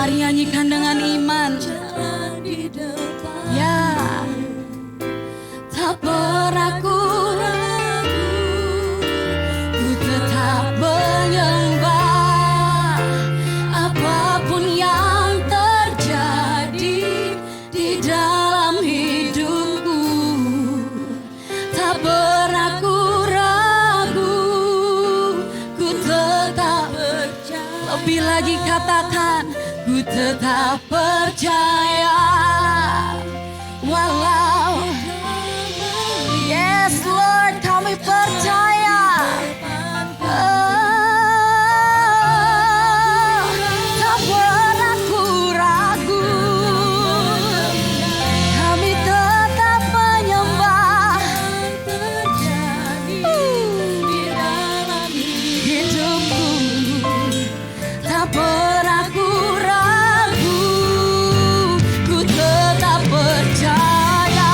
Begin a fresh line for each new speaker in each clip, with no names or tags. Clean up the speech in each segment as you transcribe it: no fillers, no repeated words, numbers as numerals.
Mari nyanyikan dengan iman. Ya, tak pernah ku ragu, ku tetap menyembah. Apapun yang terjadi di dalam hidupku, tak pernah ku ragu, ku tetap percaya. Lebih lagi katakan, ku tetap percaya. Walau, yes Lord, kami percaya. Tak pernah ku ragu, kami tetap menyembah. Di dalam hidupku, tak pernah ku ragu, ku tetap percaya.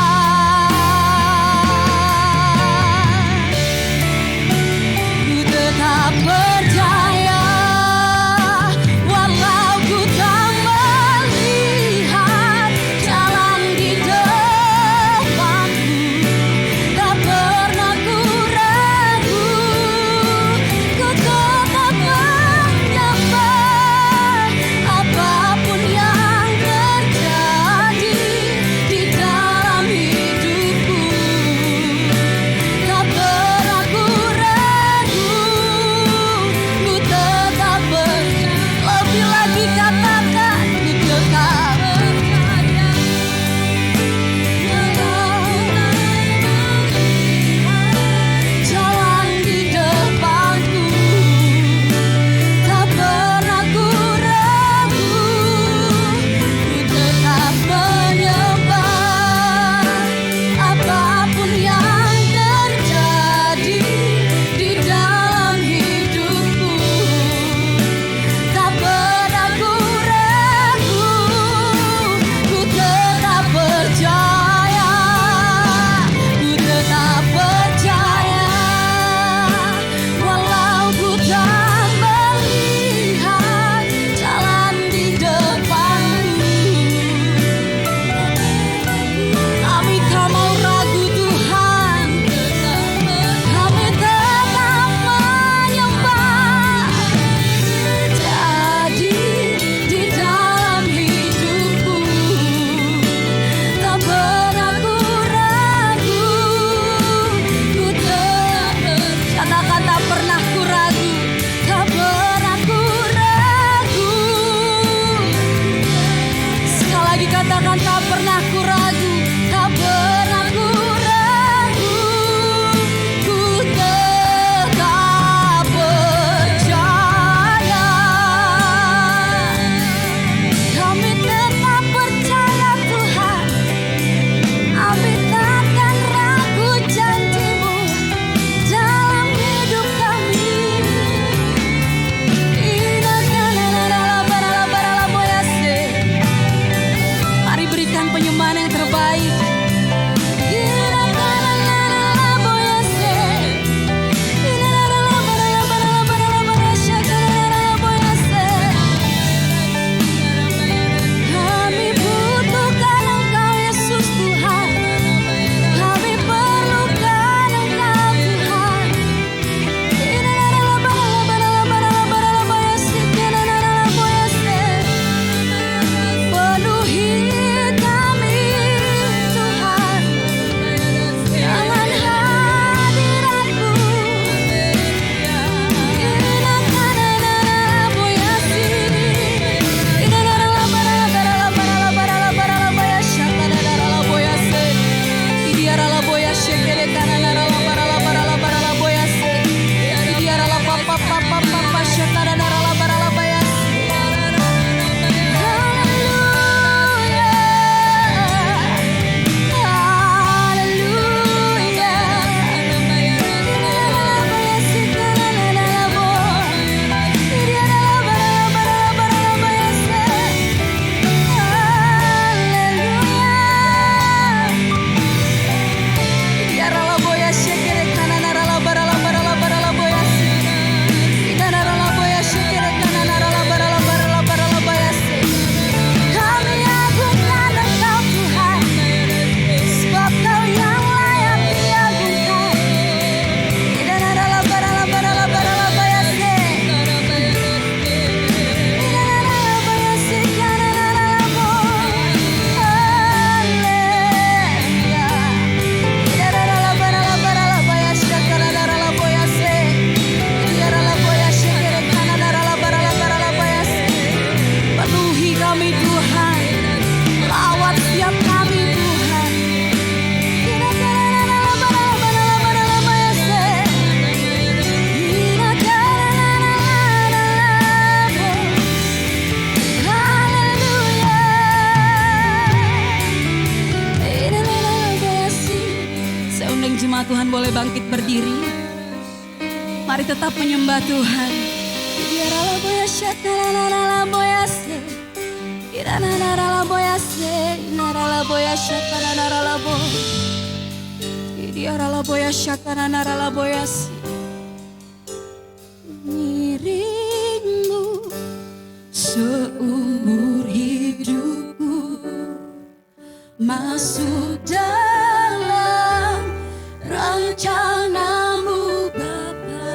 Mari tetap menyembah Tuhan. Ngiringmu seumur hidupku, masuk dalam rencanamu Bapa.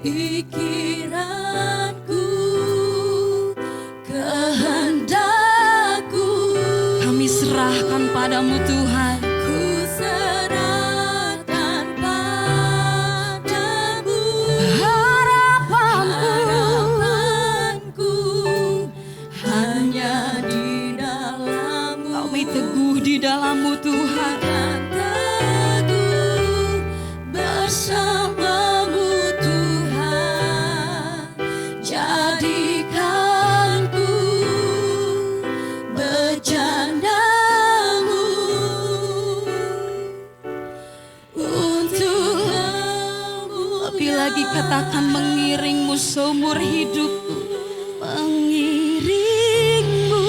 Pikiranku, kehendakku, kami serahkan padamu Tuhan. Ku serahkan padamu harapanku hanya di dalammu. Kami teguh di dalammu Tuhan. Teguh bersamamu Tuhan. Jadikanku berjandamu untukmu. Lebih lagi katakan mengiringmu seumur hidupku. Mengiringmu.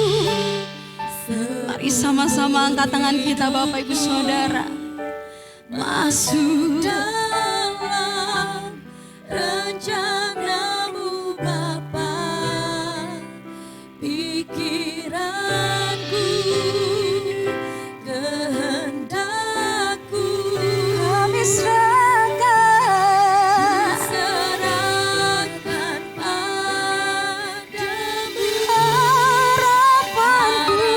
Mari sama-sama angkat tangan kita Bapak Ibu Saudara. Masuk dalam rencanamu Bapa. Pikiranku, kehendakku, kami serahkan padamu harapanku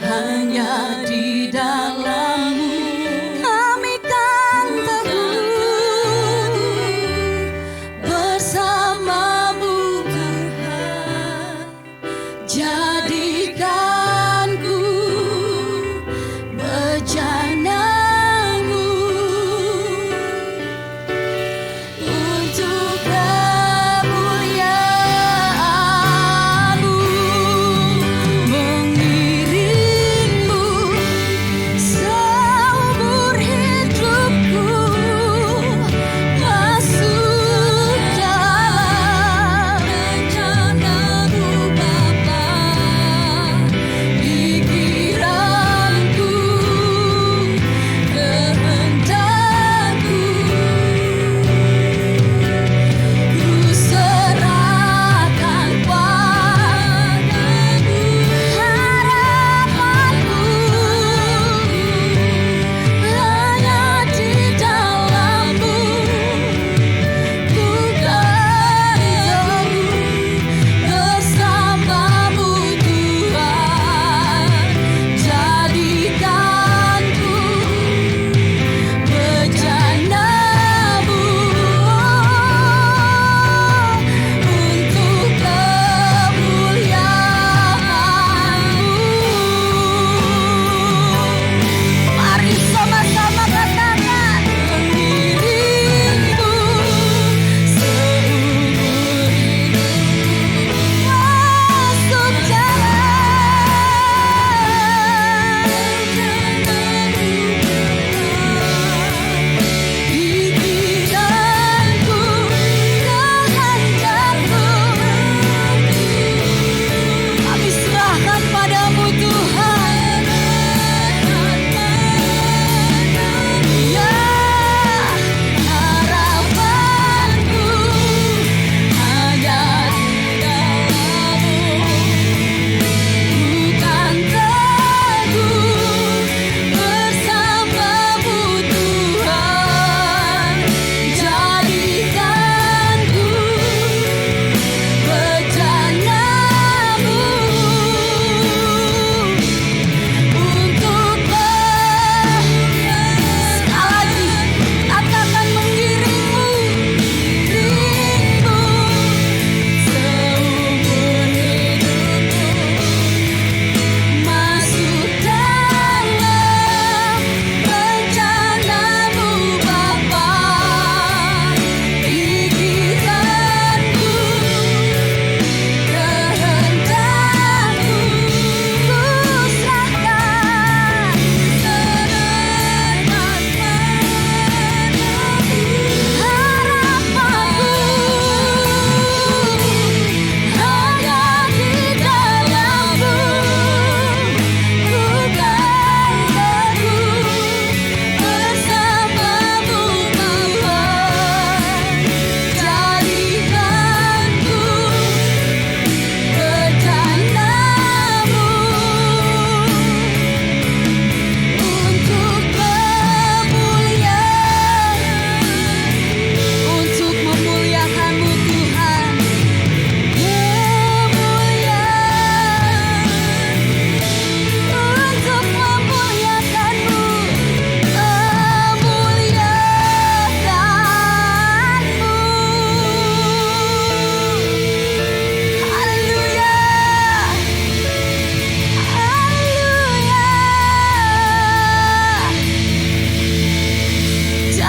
hanya di dalammu.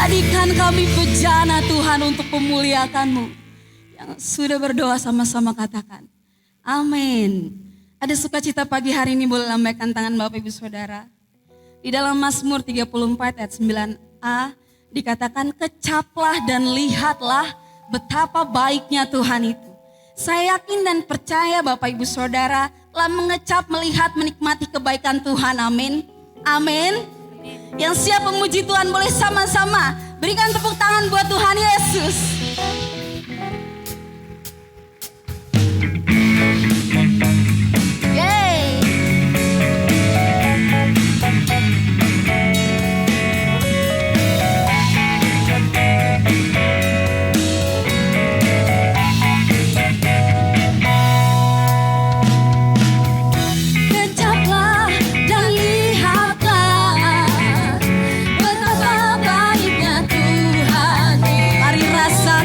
Jadikan kami bejana Tuhan untuk memuliakan-Mu. Yang sudah berdoa sama-sama katakan, amin. Ada sukacita pagi hari ini, boleh lambaikan tangan Bapak Ibu Saudara. Di dalam Mazmur 34 ayat 9a dikatakan, kecaplah dan lihatlah betapa baiknya Tuhan itu. Saya yakin dan percaya Bapak Ibu Saudara telah mengecap, melihat, menikmati kebaikan Tuhan. Amin. Amin. Yang siap memuji Tuhan boleh sama-sama berikan tepuk tangan buat Tuhan Yesus. Rasa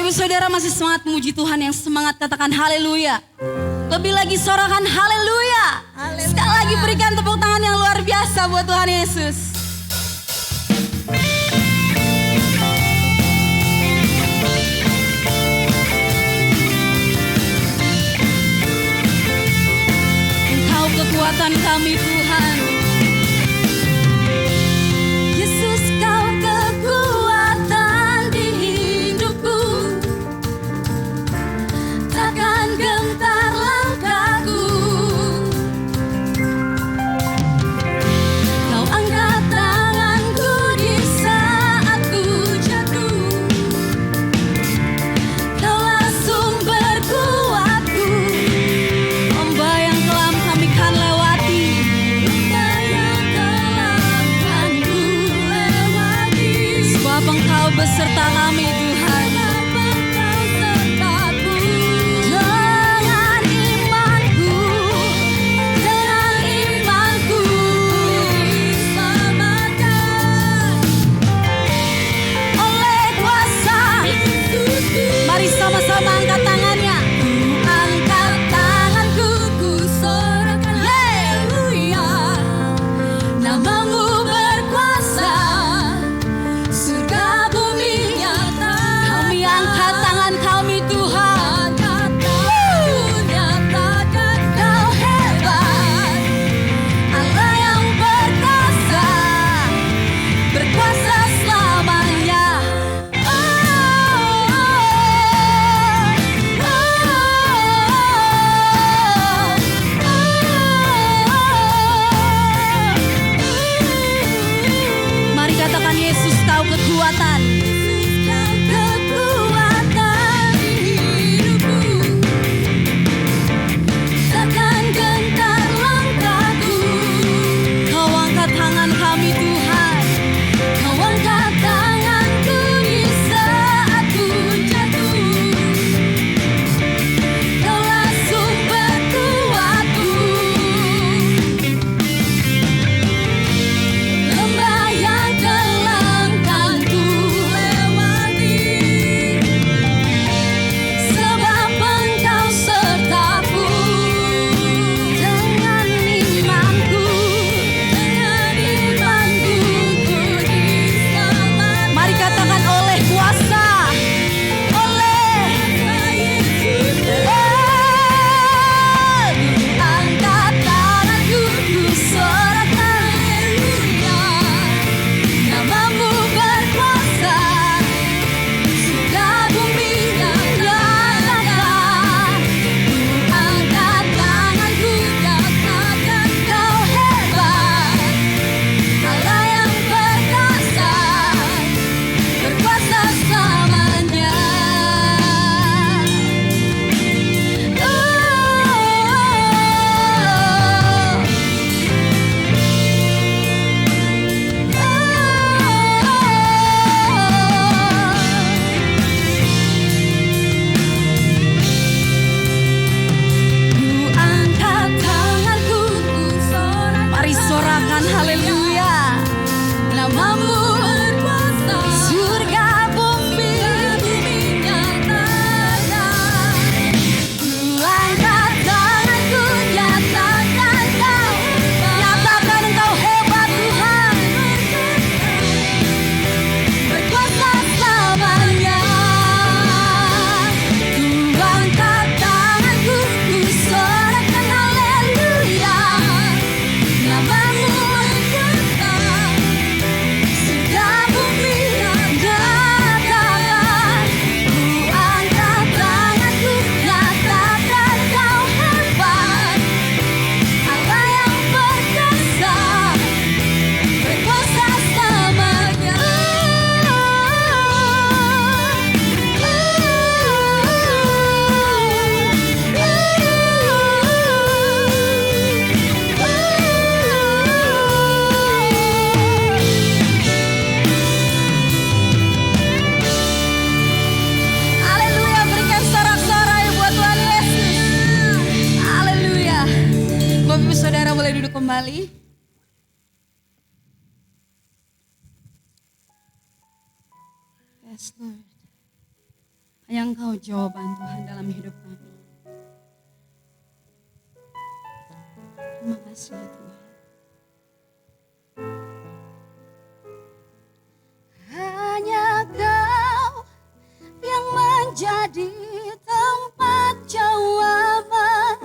Ibu Saudara masih semangat memuji Tuhan, yang semangat katakan haleluya. Lebih lagi sorakan haleluya. Sekali lagi berikan tepuk tangan yang luar biasa buat Tuhan Yesus. Engkau kekuatan kami Tuhan. Yesus, Kau kekuatan di hidupku. Takkan gentar langkahku. Kau angkat tanganku di saat ku jatuh. Kaulah sumber kuatku. Ombak yang kelam kami kan lewati. Ombak yang kelam kan ku lewati. Sebab Engkau beserta kami Tuhan. Mari sama-sama angkat tangannya. Ku angkat tanganku, ku sorakan haleluya. Namamu berkuasa, surga bumi nyata. Kami angkat tangan kami Tuhan. Nyatakan Kau hebat, Allah yang berkuasa, berkuasa selamanya. Mari katakan Yesus, Kau kekuatan. Kekuatan di hidupku. Takkan gentar langkahku. Kau angkat tangan kami Tuhan. Kau angkat tanganku di saat ku jatuh. Kaulah sumber kuatku. Lembah yang kelam kan ku lewati. Sebab Engkau sertaku. Dengan imanku ku diselamatkan. Mari katakan oleh kuasa, oleh Yesus. Angkat tanganku, ku sorakan haleluya. Namamu berkuasa, surga bumi nyatakan. Ku angkat tanganku, katakan Kau hebat, Allah yang berkuasa, berkuasa selamanya. Ku angkat tanganku, ku sorakan. Mari sorakan haleluya. Namamu berkuasa, surga bumi nyatakan. Ku angkat tanganku, nyatakan Engkau hebat Tuhan, berkuasa selamanya. Ku angkat tanganku, ku sorakan haleluya. Namamu berkuasa, surga bumi nyatakan. Ku angkat tanganku, nyatakan Kau hebat, Allah yang berkuasa, berkuasa selamanya. Haleluya, berikan sorak-sorai buat Tuhan Yesus. Haleluya. Bapak Ibu Saudara boleh duduk kembali. Yes, Lord. Hanya Engkau jawaban Tuhan dalam hidup kami. Terima kasih ya Tuhan. Hanya Kau yang menjadi tempat jawaban.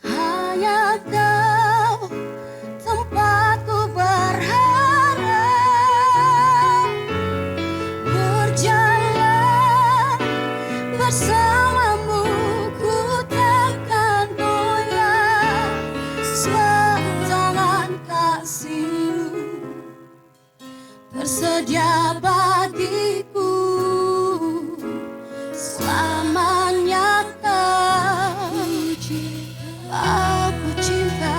Hanya Kau tempatku berharap. Berjalan bersamamu ku takkan goyah. Tangan kasih-Mu tersedia bagiku. Selamanya Aku cinta.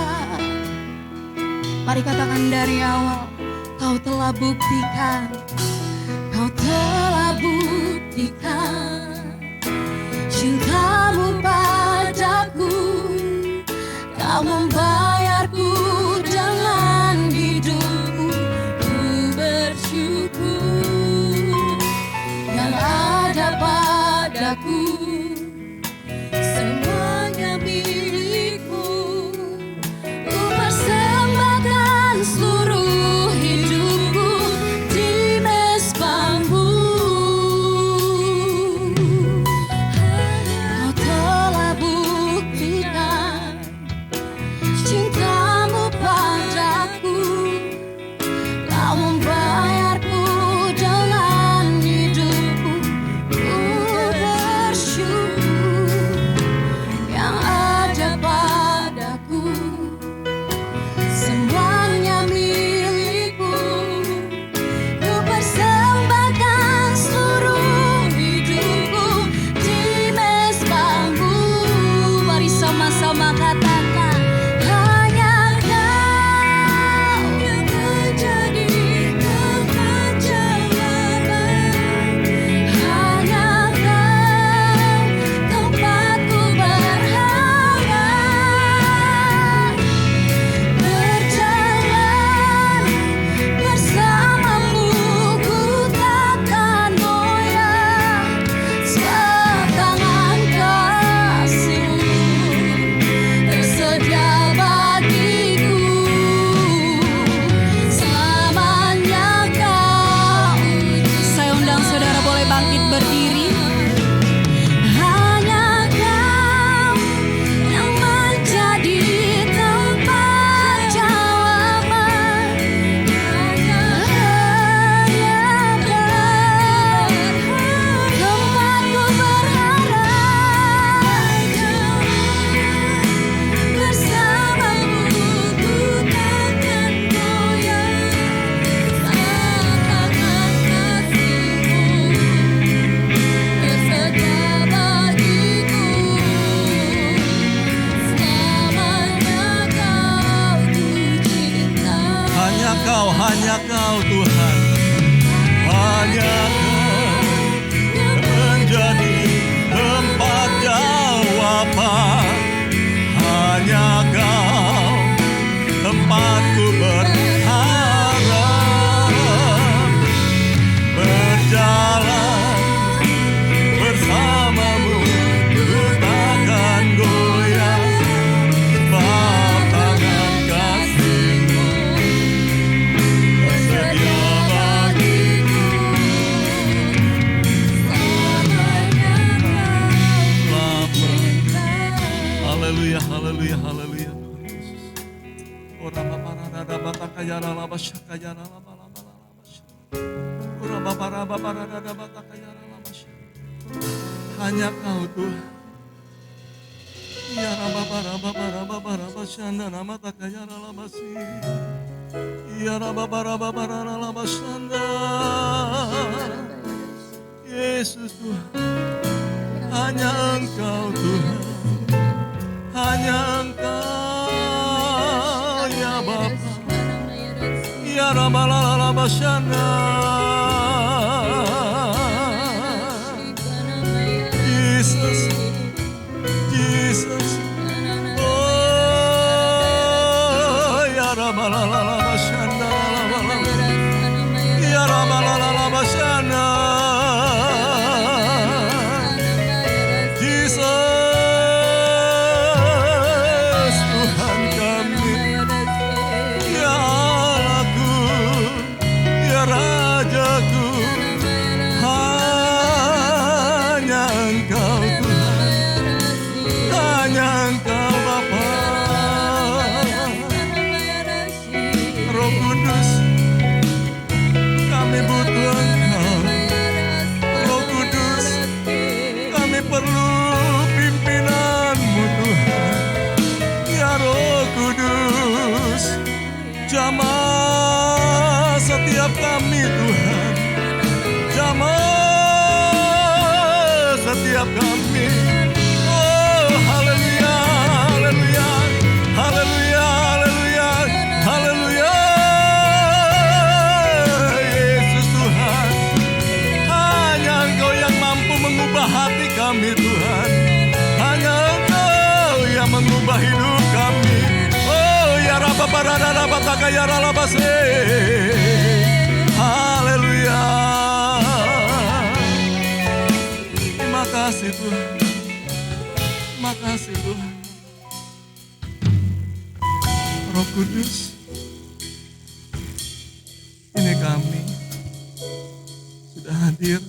Mari katakan dari awal, Kau telah buktikan, Kau telah buktikan cinta-Mu padaku. Kau membayarku dengan hidupku. Ku bersyukur yang ada padaku. Semuanya milikmu. Ku persembahkan seluruh hidupku di mezbah-Mu. Kau telah buktikan cinta-Mu padaku. Kau membayarku dengan hidupku. Ku bersyukur yang ada padaku. Semuanya milikmu. Ku persembahkan seluruh hidupku di mezbah-Mu. Mari sama-sama katakan, hanya Kau yang menjadi tempat jawaban. Hanya Kau tempatku berharap. Berjalan bersamamu ku takkan goyah. Tangan kasih-Mu tersedia bagiku. Selamanya Kau. Saya undang saudara boleh bangkit berdiri. Hanya Kau yang menjadi tempat jawaban. Hanya Kau tempatku berharap. Bersamamu ku takkan goyah. Tangan kasih-Mu tersedia bagiku. Selamanya Kau ku cinta.
Hanya Kau Tuhan. Hanya Kau menjadi tempat jawaban. Hanya Kau tempatku berharap. Berjalan bersamamu ku takkan goyah. Tangan kasih-Mu tersedia bagiku. Haleluya, haleluya, haleluya. Ora baparada batakayara labashakayara labalabalabash. Ora baparada batakayara labash. Hanya Kau Tuhan. Ya rababara bashanda namatakayara labasi. Ya rababara labashanda. Yesus Tuhan. Hanya Engkau Tuhan. Hanya Engkau ya Bapa. Ya Rabalala Bashana. Jesus, Jesus. Oh ya Rabalala Bashana. Ya Rabalala Bashana. Jamah setiap kami Tuhan, jamah setiap kami. Oh haleluya, haleluya, haleluya, haleluya, haleluya. Yesus Tuhan, hanya Engkau yang mampu mengubah hati kami Tuhan. Hanya Engkau yang mengubah hidup kami. Oh ya Rabba barada Rabba taka ya ralabase. Haleluya. Terima kasih Tuhan. Terima kasih Tuhan. Roh Kudus, ini kami sudah hadir.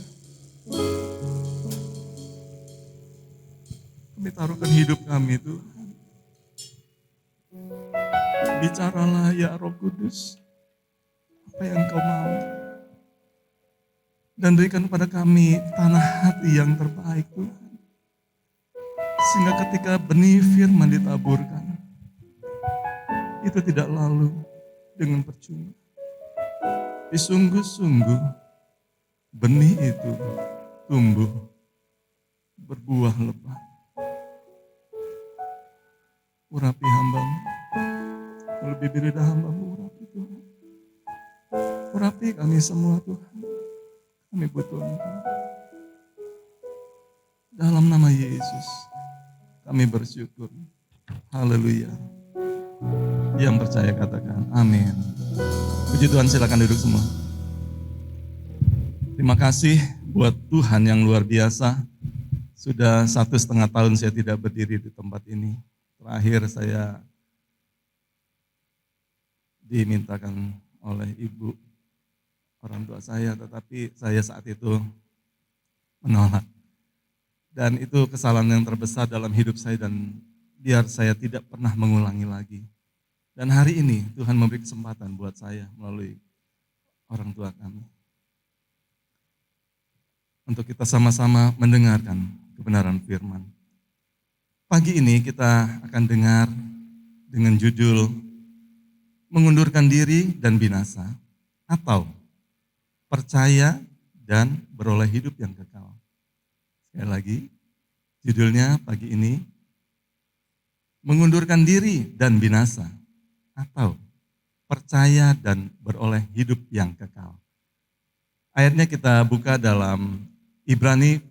Kami taruhkan hidup kami Tuhan. Bicaralah ya Roh Kudus, apa yang Kau mau. Dan berikan kepada kami tanah hati yang terbaik Tuhan. Sehingga ketika benih firman ditaburkan, itu tidak lalu dengan percuma. Tapi sungguh-sungguh benih itu tumbuh, berbuah lebat. Urapi hamba-Mu, lebih beda hamba-Mu, urapi Tuhan. Urapi kami semua Tuhan. Kami butuh Engkau. Dalam nama Yesus, kami bersyukur. Haleluya. Yang percaya katakan amin. Puji Tuhan, silakan duduk semua. Terima kasih buat Tuhan yang luar biasa. Sudah 1,5 tahun saya tidak berdiri di tempat ini. Terakhir saya dimintakan oleh ibu orang tua saya, tetapi saya saat itu menolak. Dan itu kesalahan yang terbesar dalam hidup saya dan biar saya tidak pernah mengulangi lagi. Dan hari ini Tuhan memberi kesempatan buat saya melalui orang tua kami. Untuk kita sama-sama mendengarkan kebenaran firman. Pagi ini kita akan dengar dengan judul mengundurkan diri dan binasa atau percaya dan beroleh hidup yang kekal. Sekali lagi, judulnya pagi ini mengundurkan diri dan binasa atau percaya dan beroleh hidup yang kekal. Ayatnya kita buka dalam Ibrani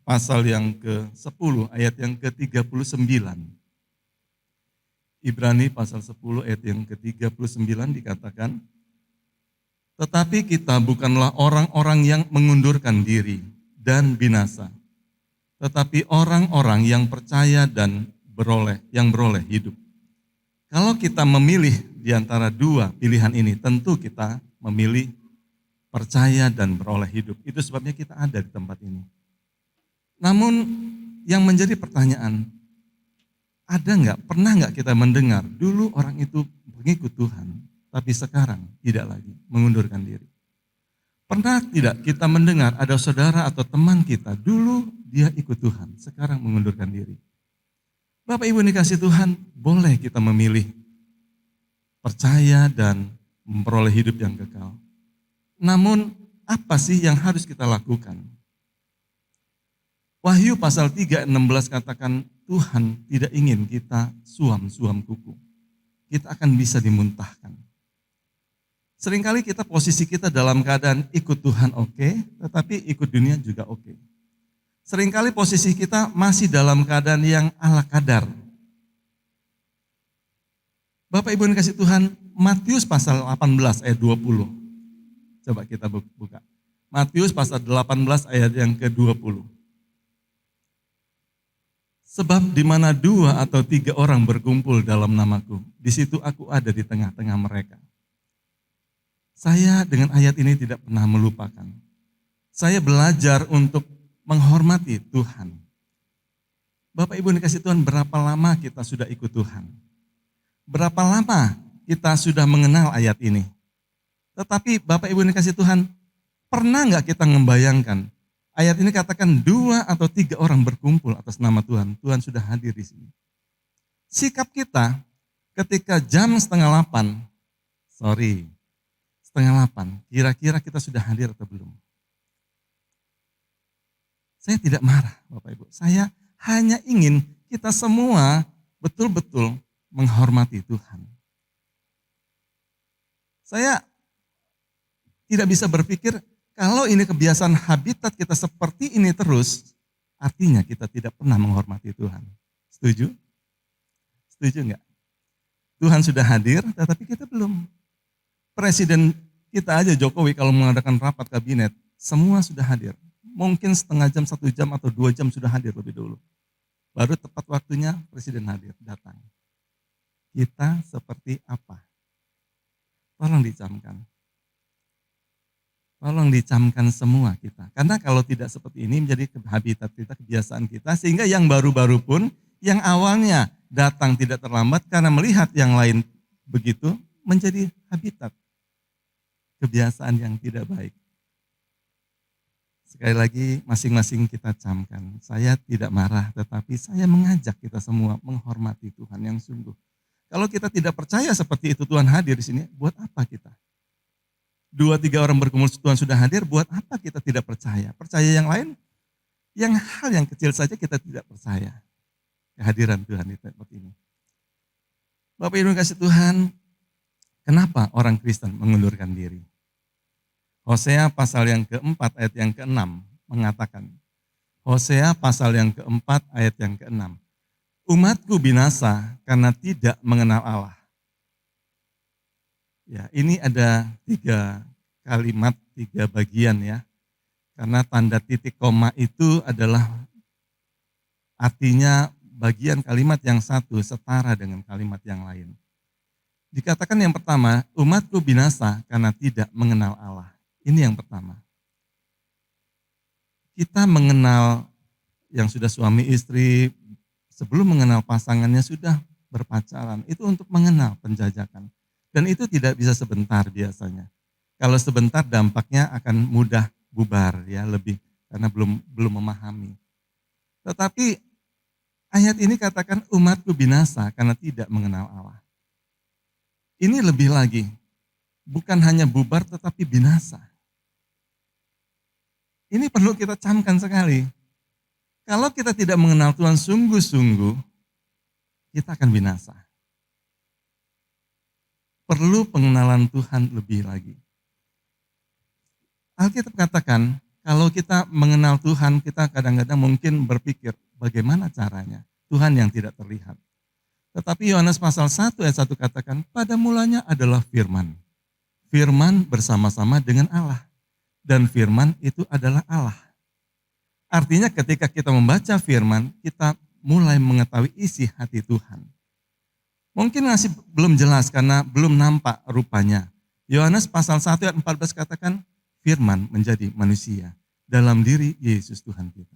pasal yang ke-10 ayat yang ke-39. Ibrani pasal 10 ayat yang ke-39 dikatakan, tetapi kita bukanlah orang-orang yang mengundurkan diri dan binasa, tetapi orang-orang yang percaya dan beroleh hidup. Kalau kita memilih di antara dua pilihan ini, tentu kita memilih percaya dan beroleh hidup. Itu sebabnya kita ada di tempat ini. Namun yang menjadi pertanyaan, pernah nggak kita mendengar dulu orang itu mengikut Tuhan, tapi sekarang tidak lagi mengundurkan diri. Pernah tidak kita mendengar ada saudara atau teman kita, dulu dia ikut Tuhan, sekarang mengundurkan diri. Bapak Ibu dikasih Tuhan, boleh kita memilih percaya dan memperoleh hidup yang kekal. Namun apa sih yang harus kita lakukan? Wahyu pasal 3:16 katakan Tuhan tidak ingin kita suam-suam kuku. Kita akan bisa dimuntahkan. Seringkali posisi kita dalam keadaan ikut Tuhan oke, tetapi ikut dunia juga oke. Seringkali posisi kita masih dalam keadaan yang ala kadar. Bapak Ibu yang kasih Tuhan, Matius pasal 18 ayat 20. Coba kita buka. Matius pasal 18 ayat yang ke-20. Sebab di mana 2 atau 3 orang berkumpul dalam namaku, di situ aku ada di tengah-tengah mereka. Saya dengan ayat ini tidak pernah melupakan. Saya belajar untuk menghormati Tuhan. Bapak Ibu dikasih Tuhan, berapa lama kita sudah ikut Tuhan? Berapa lama kita sudah mengenal ayat ini? Tetapi Bapak Ibu dikasih Tuhan, pernah nggak kita membayangkan ayat ini katakan 2 atau 3 orang berkumpul atas nama Tuhan. Tuhan sudah hadir di sini. Sikap kita ketika jam 7:30 Sorry, 7:30. Kira-kira kita sudah hadir atau belum? Saya tidak marah Bapak Ibu. Saya hanya ingin kita semua betul-betul menghormati Tuhan. Saya tidak bisa berpikir kalau ini kebiasaan habitat kita seperti ini terus, artinya kita tidak pernah menghormati Tuhan. Setuju? Setuju enggak? Tuhan sudah hadir, tetapi kita belum. Presiden kita aja Jokowi kalau mengadakan rapat kabinet, semua sudah hadir. Mungkin setengah jam, 1 jam, atau 2 jam sudah hadir lebih dulu. Baru tepat waktunya Presiden hadir, datang. Kita seperti apa? Tolong dicamkan. Tolong dicamkan semua kita. Karena kalau tidak seperti ini menjadi habitat kita, kebiasaan kita. Sehingga yang baru-baru pun, yang awalnya datang tidak terlambat karena melihat yang lain begitu, menjadi habitat. Kebiasaan yang tidak baik. Sekali lagi masing-masing kita camkan. Saya tidak marah tetapi saya mengajak kita semua menghormati Tuhan yang sungguh. Kalau kita tidak percaya seperti itu Tuhan hadir di sini, buat apa kita? 2-3 orang berkumpul Tuhan sudah hadir, buat apa kita tidak percaya? Percaya yang lain? Yang hal yang kecil saja kita tidak percaya. Kehadiran Tuhan di tempat ini. Bapak Ibu kasih Tuhan, kenapa orang Kristen mengundurkan diri? Hosea pasal yang keempat ayat yang ke-6 mengatakan, Hosea pasal yang keempat ayat yang ke-6, umatku binasa karena tidak mengenal Allah. Ya, ini ada 3 kalimat, 3 bagian ya. Karena tanda titik koma itu adalah artinya bagian kalimat yang satu setara dengan kalimat yang lain. Dikatakan yang pertama, umatku binasa karena tidak mengenal Allah. Ini yang pertama. Kita mengenal yang sudah suami istri, sebelum mengenal pasangannya sudah berpacaran. Itu untuk mengenal penjajakan. Dan itu tidak bisa sebentar biasanya. Kalau sebentar dampaknya akan mudah bubar ya, lebih karena belum memahami. Tetapi ayat ini katakan umatku binasa karena tidak mengenal Allah. Ini lebih lagi, bukan hanya bubar tetapi binasa. Ini perlu kita camkan sekali. Kalau kita tidak mengenal Tuhan sungguh-sungguh, kita akan binasa. Perlu pengenalan Tuhan lebih lagi. Alkitab katakan, kalau kita mengenal Tuhan, kita kadang-kadang mungkin berpikir, bagaimana caranya? Tuhan yang tidak terlihat. Tetapi Yohanes pasal 1 ayat 1 katakan, pada mulanya adalah firman. Firman bersama-sama dengan Allah. Dan firman itu adalah Allah. Artinya ketika kita membaca firman, kita mulai mengetahui isi hati Tuhan. Mungkin masih belum jelas karena belum nampak rupanya. Yohanes pasal 1 ayat 14 katakan, firman menjadi manusia dalam diri Yesus Tuhan kita.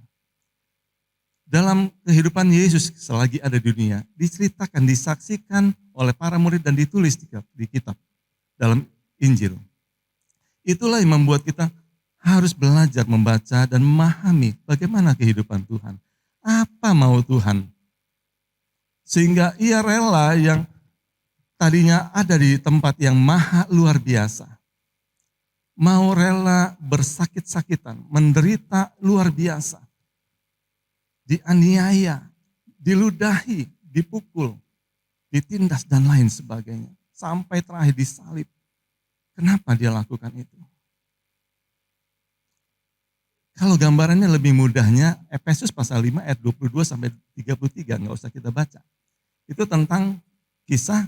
Dalam kehidupan Yesus selagi ada di dunia, diceritakan, disaksikan oleh para murid dan ditulis di kitab dalam Injil. Itulah yang membuat kita harus belajar membaca dan memahami bagaimana kehidupan Tuhan. Apa mau Tuhan? Sehingga ia rela yang tadinya ada di tempat yang maha luar biasa. Mau rela bersakit-sakitan, menderita luar biasa. Dianiaya, diludahi, dipukul, ditindas dan lain sebagainya. Sampai terakhir disalib. Kenapa dia lakukan itu? Kalau gambarannya lebih mudahnya, Efesus pasal 5 ayat 22 sampai 33, nggak usah kita baca. Itu tentang kisah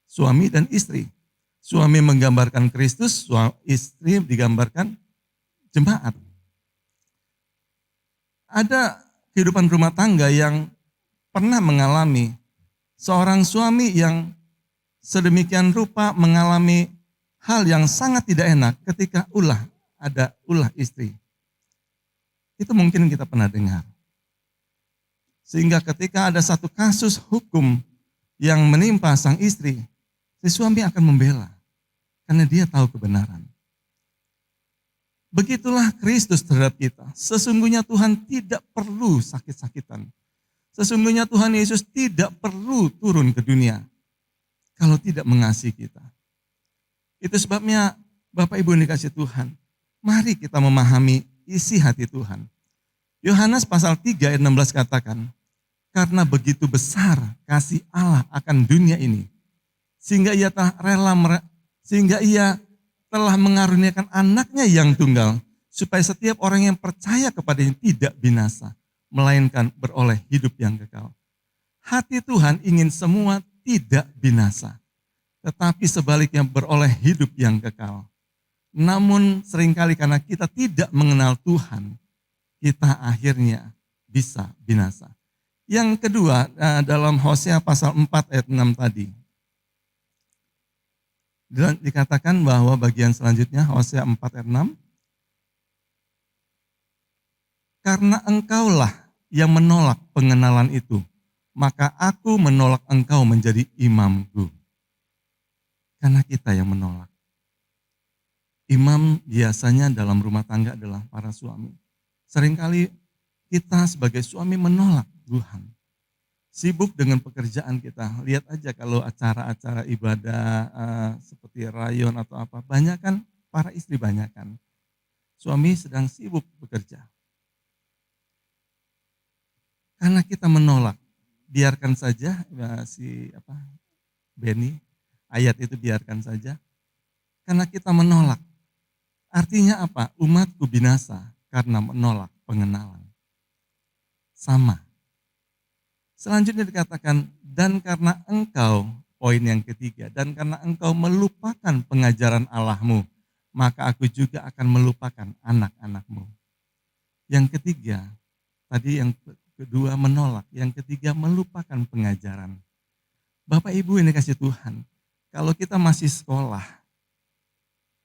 suami dan istri. Suami menggambarkan Kristus, istri digambarkan jemaat. Ada kehidupan rumah tangga yang pernah mengalami seorang suami yang sedemikian rupa mengalami hal yang sangat tidak enak ketika ada ulah istri. Itu mungkin kita pernah dengar. Sehingga ketika ada satu kasus hukum yang menimpa sang istri, si suami akan membela. Karena dia tahu kebenaran. Begitulah Kristus terhadap kita. Sesungguhnya Tuhan tidak perlu sakit-sakitan. Sesungguhnya Tuhan Yesus tidak perlu turun ke dunia. Kalau tidak mengasihi kita. Itu sebabnya Bapak Ibu yang dikasih Tuhan, mari kita memahami isi hati Tuhan. Yohanes pasal 3 ayat 16 katakan, karena begitu besar kasih Allah akan dunia ini, sehingga ia telah mengaruniakan anaknya yang tunggal, supaya setiap orang yang percaya kepadanya tidak binasa, melainkan beroleh hidup yang kekal. Hati Tuhan ingin semua tidak binasa, tetapi sebaliknya beroleh hidup yang kekal. Namun seringkali karena kita tidak mengenal Tuhan, kita akhirnya bisa binasa. Yang kedua, dalam Hosea pasal 4 ayat 6 tadi, dikatakan bahwa bagian selanjutnya, Hosea 4 ayat 6, karena engkaulah yang menolak pengenalan itu, maka aku menolak engkau menjadi imamku. Karena kita yang menolak. Imam biasanya dalam rumah tangga adalah para suami. Seringkali kita sebagai suami menolak Tuhan. Sibuk dengan pekerjaan kita. Lihat aja kalau acara-acara ibadah seperti rayon atau apa, banyak kan para istri banyak kan. Suami sedang sibuk bekerja. Karena kita menolak, biarkan saja Benny, ayat itu biarkan saja. Karena kita menolak. Artinya apa? Umatku binasa karena menolak pengenalan. Sama. Selanjutnya dikatakan, dan karena engkau, poin yang ketiga, dan karena engkau melupakan pengajaran Allahmu, maka aku juga akan melupakan anak-anakmu. Yang ketiga, tadi yang kedua menolak, yang ketiga melupakan pengajaran. Bapak Ibu ini kasih Tuhan, kalau kita masih sekolah,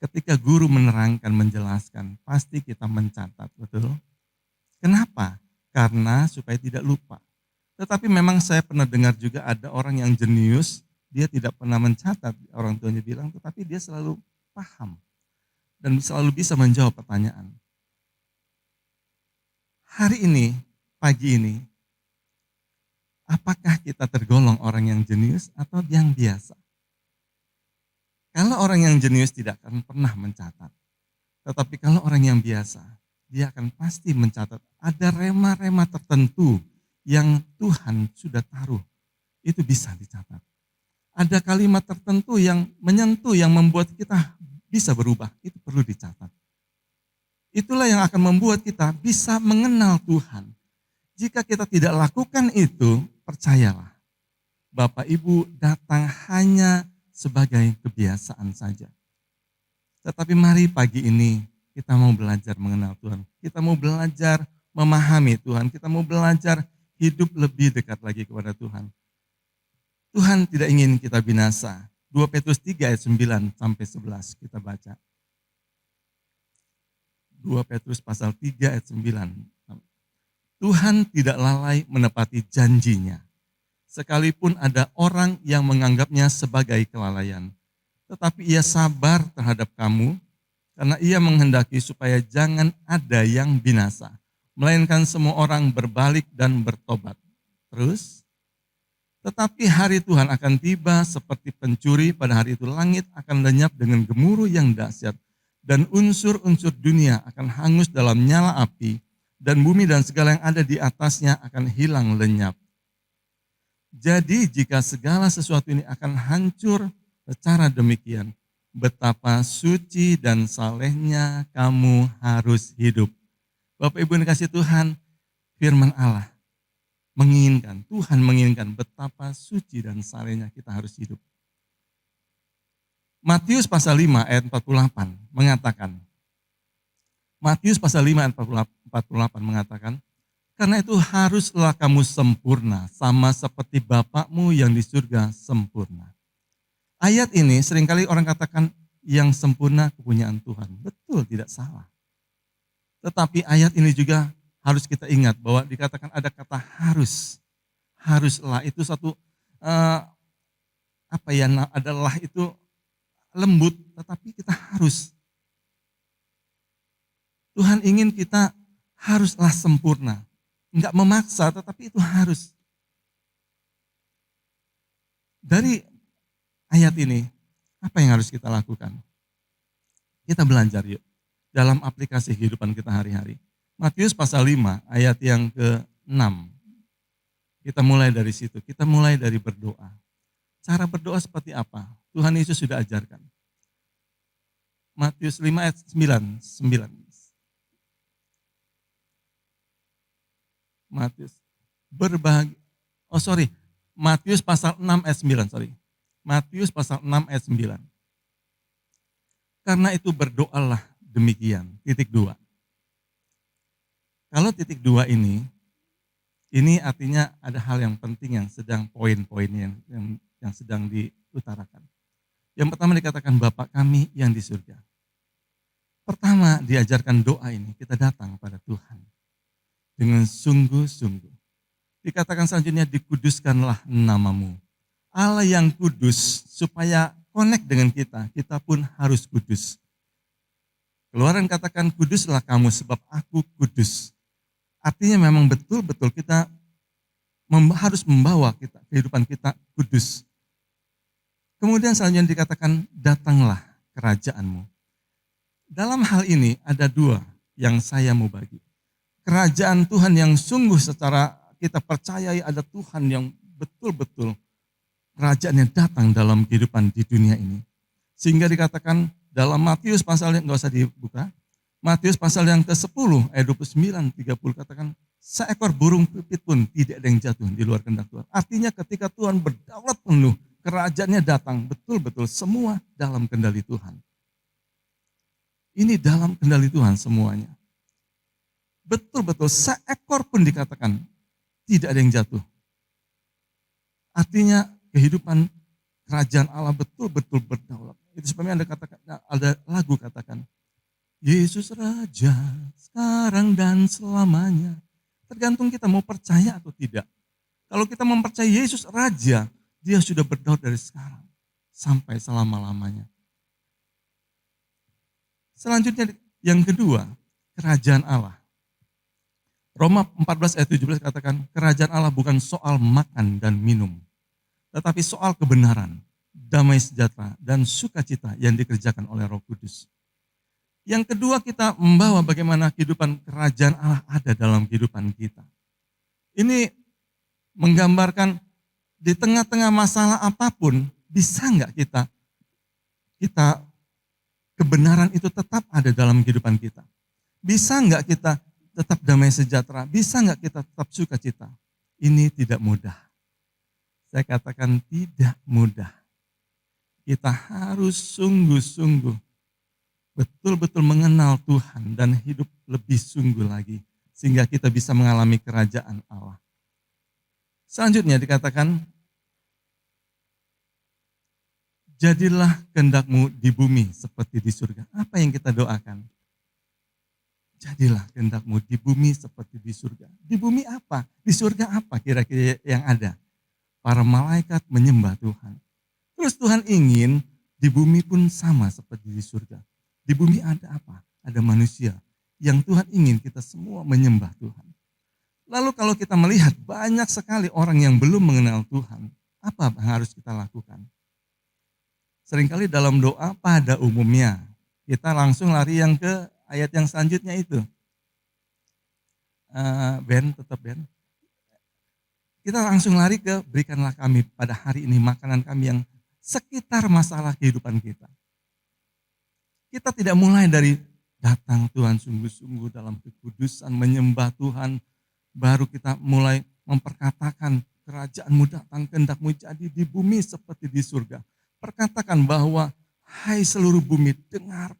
ketika guru menerangkan, menjelaskan, pasti kita mencatat, betul? Kenapa? Karena supaya tidak lupa. Tetapi memang saya pernah dengar juga ada orang yang jenius, dia tidak pernah mencatat, orang tuanya bilang, tetapi dia selalu paham dan selalu bisa menjawab pertanyaan. Hari ini, pagi ini, apakah kita tergolong orang yang jenius atau yang biasa? Kalau orang yang jenius tidak akan pernah mencatat. Tetapi kalau orang yang biasa, dia akan pasti mencatat. Ada rema-rema tertentu yang Tuhan sudah taruh. Itu bisa dicatat. Ada kalimat tertentu yang menyentuh, yang membuat kita bisa berubah. Itu perlu dicatat. Itulah yang akan membuat kita bisa mengenal Tuhan. Jika kita tidak lakukan itu, percayalah. Bapak Ibu datang hanya sebagai kebiasaan saja. Tetapi mari pagi ini kita mau belajar mengenal Tuhan. Kita mau belajar memahami Tuhan. Kita mau belajar hidup lebih dekat lagi kepada Tuhan. Tuhan tidak ingin kita binasa. 2 Petrus 3 ayat 9 sampai 11 kita baca. 2 Petrus pasal 3 ayat 9. Tuhan tidak lalai menepati janjinya. Sekalipun ada orang yang menganggapnya sebagai kelalaian. Tetapi ia sabar terhadap kamu, karena ia menghendaki supaya jangan ada yang binasa, melainkan semua orang berbalik dan bertobat. Terus, tetapi hari Tuhan akan tiba seperti pencuri, pada hari itu langit akan lenyap dengan gemuruh yang dahsyat, dan unsur-unsur dunia akan hangus dalam nyala api, dan bumi dan segala yang ada di atasnya akan hilang lenyap. Jadi jika segala sesuatu ini akan hancur secara demikian, betapa suci dan salehnya kamu harus hidup. Bapak Ibu yang dikasih Tuhan, firman Allah menginginkan, Tuhan menginginkan betapa suci dan salehnya kita harus hidup. Matius pasal 5 ayat 48 mengatakan, Matius pasal 5 ayat 48 mengatakan, karena itu haruslah kamu sempurna, sama seperti Bapakmu yang di surga sempurna. Ayat ini seringkali orang katakan, yang sempurna kepunyaan Tuhan. Betul, tidak salah. Tetapi ayat ini juga harus kita ingat bahwa dikatakan ada kata harus. Haruslah itu satu, adalah itu lembut, tetapi kita harus. Tuhan ingin kita haruslah sempurna. Enggak memaksa, tetapi itu harus. Dari ayat ini, Apa yang harus kita lakukan? Kita belajar yuk dalam aplikasi kehidupan kita hari-hari. Matius pasal 5 ayat yang ke-6. Kita mulai dari situ, kita mulai dari berdoa. Cara berdoa seperti apa? Tuhan Yesus sudah ajarkan. Matius 5 ayat 9. Matius pasal 6 ayat 9, Matius pasal 6 ayat 9. Karena itu berdoalah demikian. Titik 2. Kalau titik 2 ini artinya ada hal yang penting yang sedang poin-poinnya yang sedang diutarakan. Yang pertama dikatakan Bapa kami yang di surga. Pertama diajarkan doa ini, kita datang pada Tuhan dengan sungguh-sungguh. Dikatakan selanjutnya dikuduskanlah namamu. Allah yang kudus supaya connect dengan kita pun harus kudus. Keluaran katakan kuduslah kamu sebab aku kudus. Artinya memang betul-betul kita harus membawa kehidupan kita kudus. Kemudian selanjutnya dikatakan datanglah kerajaanmu. Dalam hal ini ada 2 yang saya mau bagi. Kerajaan Tuhan yang sungguh secara kita percayai ada Tuhan yang betul-betul kerajaannya datang dalam kehidupan di dunia ini. Sehingga dikatakan dalam Matius pasal yang, nggak usah dibuka, Matius pasal yang ke-10 ayat 29-30 katakan, seekor burung pipit pun tidak ada yang jatuh di luar kehendak Tuhan. Artinya ketika Tuhan berdaulat penuh, kerajaannya datang betul-betul semua dalam kendali Tuhan. Ini dalam kendali Tuhan semuanya. Betul-betul seekor pun dikatakan tidak ada yang jatuh. Artinya kehidupan kerajaan Allah betul-betul berdaulat. Itu sebabnya ada lagu katakan, Yesus Raja sekarang dan selamanya. Tergantung kita mau percaya atau tidak. Kalau kita mempercayai Yesus Raja, dia sudah berdaulat dari sekarang sampai selama-lamanya. Selanjutnya yang kedua, kerajaan Allah. Roma 14 ayat 17 katakan, kerajaan Allah bukan soal makan dan minum, tetapi soal kebenaran, damai sejahtera, dan sukacita yang dikerjakan oleh Roh Kudus. Yang kedua kita membawa bagaimana kehidupan kerajaan Allah ada dalam kehidupan kita. Ini menggambarkan di tengah-tengah masalah apapun, bisa enggak kita kebenaran itu tetap ada dalam kehidupan kita. Bisa enggak kita tetap damai sejahtera, bisa enggak kita tetap sukacita. Ini tidak mudah. Saya katakan tidak mudah. Kita harus sungguh-sungguh betul-betul mengenal Tuhan dan hidup lebih sungguh lagi. Sehingga kita bisa mengalami kerajaan Allah. Selanjutnya dikatakan, jadilah kehendakmu di bumi seperti di surga. Apa yang kita doakan? Jadilah kehendakmu di bumi seperti di surga. Di bumi apa? Di surga apa kira-kira yang ada? Para malaikat menyembah Tuhan. Terus Tuhan ingin di bumi pun sama seperti di surga. Di bumi ada apa? Ada manusia yang Tuhan ingin kita semua menyembah Tuhan. Lalu kalau kita melihat banyak sekali orang yang belum mengenal Tuhan, apa yang harus kita lakukan? Seringkali dalam doa pada umumnya, kita langsung lari yang ke ayat yang selanjutnya itu. Ben. Kita langsung lari ke berikanlah kami pada hari ini makanan kami yang sekitar masalah kehidupan kita. Kita tidak mulai dari datang Tuhan sungguh-sungguh dalam kekudusan, menyembah Tuhan, baru kita mulai memperkatakan kerajaanmu datang, kehendakmu jadi di bumi seperti di surga. Perkatakan bahwa hai seluruh bumi dengar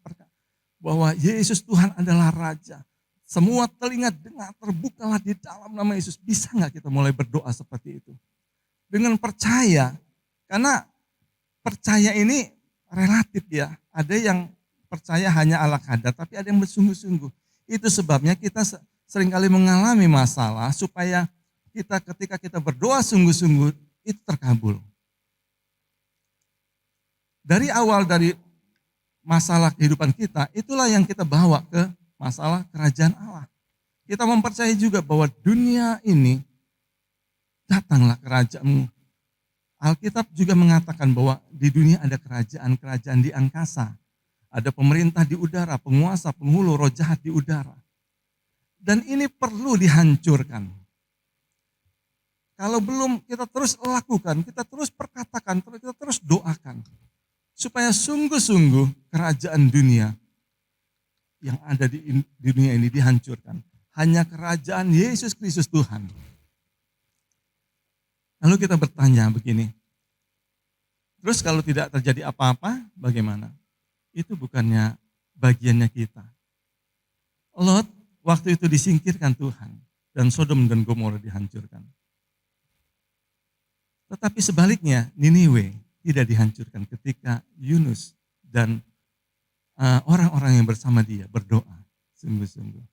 bahwa Yesus Tuhan adalah Raja. Semua telinga dengar, terbukalah di dalam nama Yesus. Bisa nggak kita mulai berdoa seperti itu? Dengan percaya, karena percaya ini relatif ya. Ada yang percaya hanya ala kadar, tapi ada yang bersungguh-sungguh. Itu sebabnya kita seringkali mengalami masalah supaya kita ketika kita berdoa sungguh-sungguh itu terkabul. Dari awal dari masalah kehidupan kita, itulah yang kita bawa ke masalah kerajaan Allah. Kita mempercayai juga bahwa dunia ini datanglah kerajaanmu. Alkitab juga mengatakan bahwa di dunia ada kerajaan-kerajaan di angkasa. Ada pemerintah di udara, penguasa, penghulu, roh jahat di udara. Dan ini perlu dihancurkan. Kalau belum, kita terus lakukan, kita terus perkatakan, kita terus doakan. Supaya sungguh-sungguh kerajaan dunia yang ada di dunia ini dihancurkan. Hanya kerajaan Yesus Kristus Tuhan. Lalu kita bertanya begini, terus kalau tidak terjadi apa-apa, bagaimana? Itu bukannya bagiannya kita. Lot waktu itu disingkirkan Tuhan, dan Sodom dan Gomora dihancurkan. Tetapi sebaliknya, Niniwe tidak dihancurkan ketika Yunus dan orang-orang yang bersama dia berdoa sungguh-sungguh.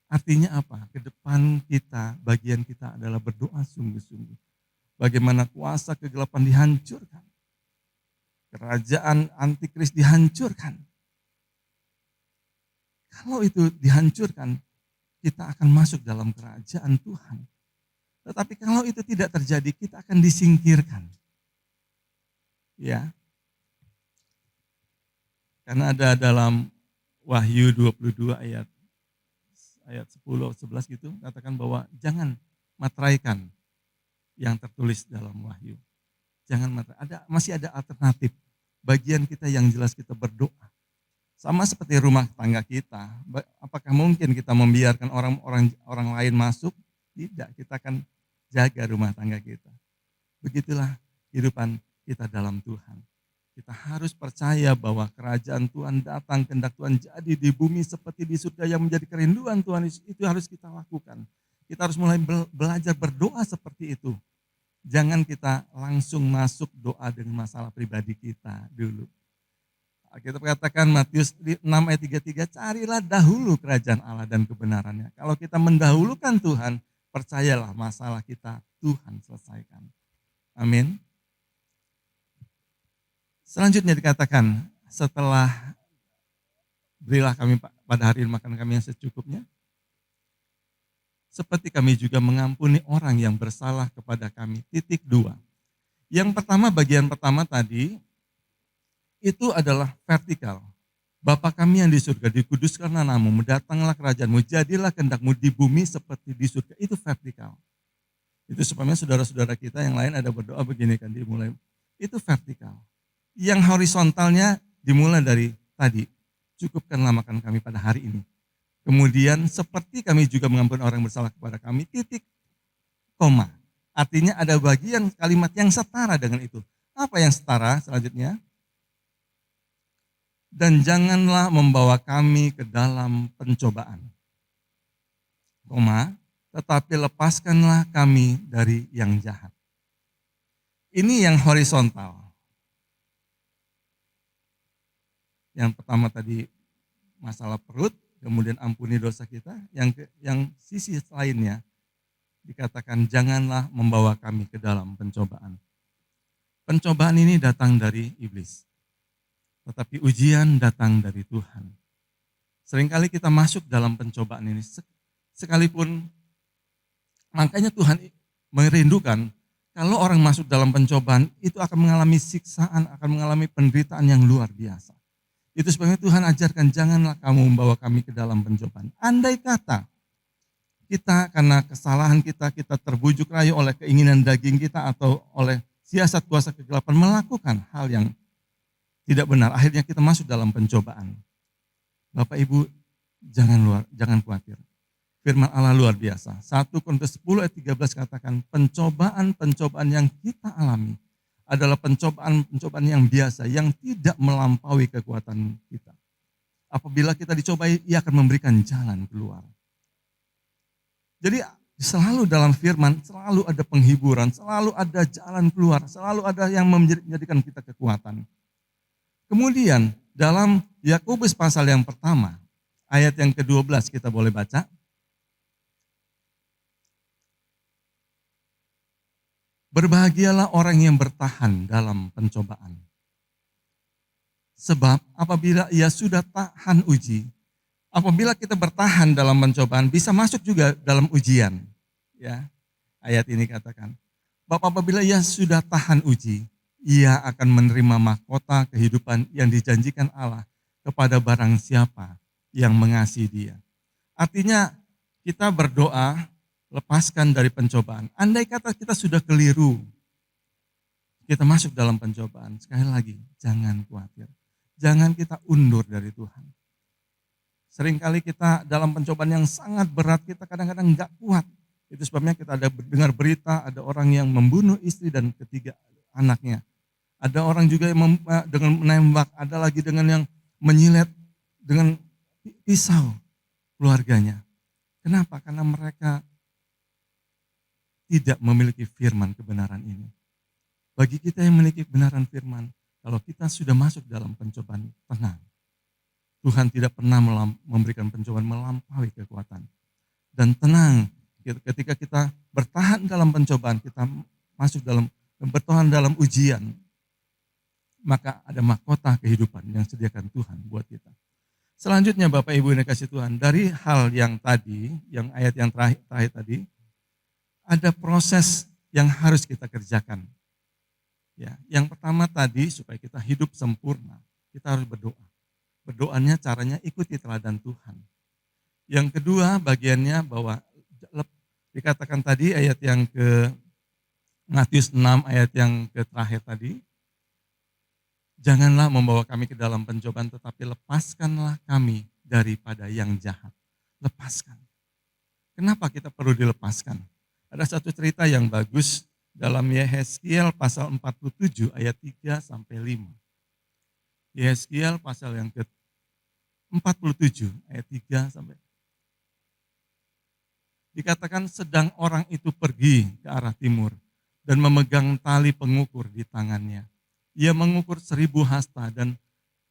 Artinya apa? Ke depan kita, bagian kita adalah berdoa sungguh-sungguh. Bagaimana kuasa kegelapan dihancurkan. Kerajaan antikris dihancurkan. Kalau itu dihancurkan, kita akan masuk dalam kerajaan Tuhan. Tetapi kalau itu tidak terjadi, kita akan disingkirkan. Ya. Karena ada dalam Wahyu 22 ayat 10, 11 gitu, katakan bahwa jangan materaikan yang tertulis dalam Wahyu. Jangan materai. Masih ada alternatif. Bagian kita yang jelas kita berdoa. Sama seperti rumah tangga kita. Apakah mungkin kita membiarkan orang lain masuk? Tidak, kita akan jaga rumah tangga kita. Begitulah kehidupan kita dalam Tuhan. Kita harus percaya bahwa kerajaan Tuhan datang, kehendak Tuhan jadi di bumi seperti di surga yang menjadi kerinduan Tuhan. Itu harus kita lakukan. Kita harus mulai belajar berdoa seperti itu. Jangan kita langsung masuk doa dengan masalah pribadi kita dulu. Kita katakan Matius 6 ayat 33, carilah dahulu kerajaan Allah dan kebenarannya. Kalau kita mendahulukan Tuhan, percayalah masalah kita Tuhan selesaikan. Amin. Selanjutnya dikatakan, setelah berilah kami pada hari makan kami yang secukupnya, seperti kami juga mengampuni orang yang bersalah kepada kami. Titik 2. Yang pertama, bagian pertama tadi, itu adalah vertikal. Bapa kami yang di surga, dikuduskanlah namamu, datanglah kerajaanmu, jadilah kehendakmu di bumi seperti di surga. Itu vertikal. Itu supaya saudara-saudara kita yang lain ada berdoa begini kan, dimulai. Itu vertikal. Yang horizontalnya dimulai dari tadi, cukupkanlah makan kami pada hari ini. Kemudian seperti kami juga mengampuni orang yang bersalah kepada kami, titik, koma. Artinya ada bagian kalimat yang setara dengan itu. Apa yang setara selanjutnya? Dan janganlah membawa kami ke dalam pencobaan. Koma, tetapi lepaskanlah kami dari yang jahat. Ini yang horizontal. Yang pertama tadi masalah perut, kemudian ampuni dosa kita. Yang sisi lainnya dikatakan janganlah membawa kami ke dalam pencobaan. Pencobaan ini datang dari iblis. Tetapi ujian datang dari Tuhan. Seringkali kita masuk dalam pencobaan ini. Sekalipun, makanya Tuhan merindukan kalau orang masuk dalam pencobaan itu akan mengalami siksaan, akan mengalami penderitaan yang luar biasa. Itu sebabnya Tuhan ajarkan janganlah kamu membawa kami ke dalam pencobaan. Andai kata kita karena kesalahan kita terbujuk rayu oleh keinginan daging kita atau oleh siasat kuasa kegelapan melakukan hal yang tidak benar. Akhirnya kita masuk dalam pencobaan. Bapak Ibu jangan khawatir. Firman Allah luar biasa. 1 Korintus 10 ayat 13 katakan pencobaan yang kita alami adalah pencobaan yang biasa, yang tidak melampaui kekuatan kita. Apabila kita dicobai, Ia akan memberikan jalan keluar. Jadi selalu dalam firman, selalu ada penghiburan, selalu ada jalan keluar, selalu ada yang menjadikan kita kekuatan. Kemudian dalam Yakobus pasal yang pertama, ayat yang ke-12 kita boleh baca. Berbahagialah orang yang bertahan dalam pencobaan. Sebab apabila ia sudah tahan uji, apabila kita bertahan dalam pencobaan, bisa masuk juga dalam ujian. Ya, ayat ini katakan, Bapak apabila ia sudah tahan uji, ia akan menerima mahkota kehidupan yang dijanjikan Allah kepada barang siapa yang mengasihi dia. Artinya kita berdoa, lepaskan dari pencobaan. Andai kata kita sudah keliru, kita masuk dalam pencobaan. Sekali lagi, jangan khawatir. Jangan kita undur dari Tuhan. Seringkali kita dalam pencobaan yang sangat berat, kita kadang-kadang enggak kuat. Itu sebabnya kita ada dengar berita, ada orang yang membunuh istri dan ketiga anaknya. Ada orang juga yang dengan menembak, ada lagi dengan yang menyilet dengan pisau keluarganya. Kenapa? Karena mereka tidak memiliki firman kebenaran ini. Bagi kita yang memiliki kebenaran firman, kalau kita sudah masuk dalam pencobaan, tenang. Tuhan tidak pernah memberikan pencobaan melampaui kekuatan. Dan tenang, ketika kita bertahan dalam pencobaan, kita masuk dalam, bertahan dalam ujian, maka ada mahkota kehidupan yang sediakan Tuhan buat kita. Selanjutnya Bapak Ibu yang dikasihi Tuhan, dari hal yang tadi, yang ayat yang terakhir tadi, ada proses yang harus kita kerjakan. Ya, yang pertama tadi supaya kita hidup sempurna, kita harus berdoa. Berdoanya caranya ikuti teladan Tuhan. Yang kedua bagiannya bahwa dikatakan tadi ayat yang ke Matius 6 ayat yang ke terakhir tadi, janganlah membawa kami ke dalam pencobaan tetapi lepaskanlah kami daripada yang jahat. Lepaskan. Kenapa kita perlu dilepaskan? Ada satu cerita yang bagus dalam Yehezkiel pasal 47 ayat 3 sampai 5. Yehezkiel pasal yang ke 47 ayat 3 sampai. Dikatakan sedang orang itu pergi ke arah timur dan memegang tali pengukur di tangannya. Ia mengukur 1000 hasta dan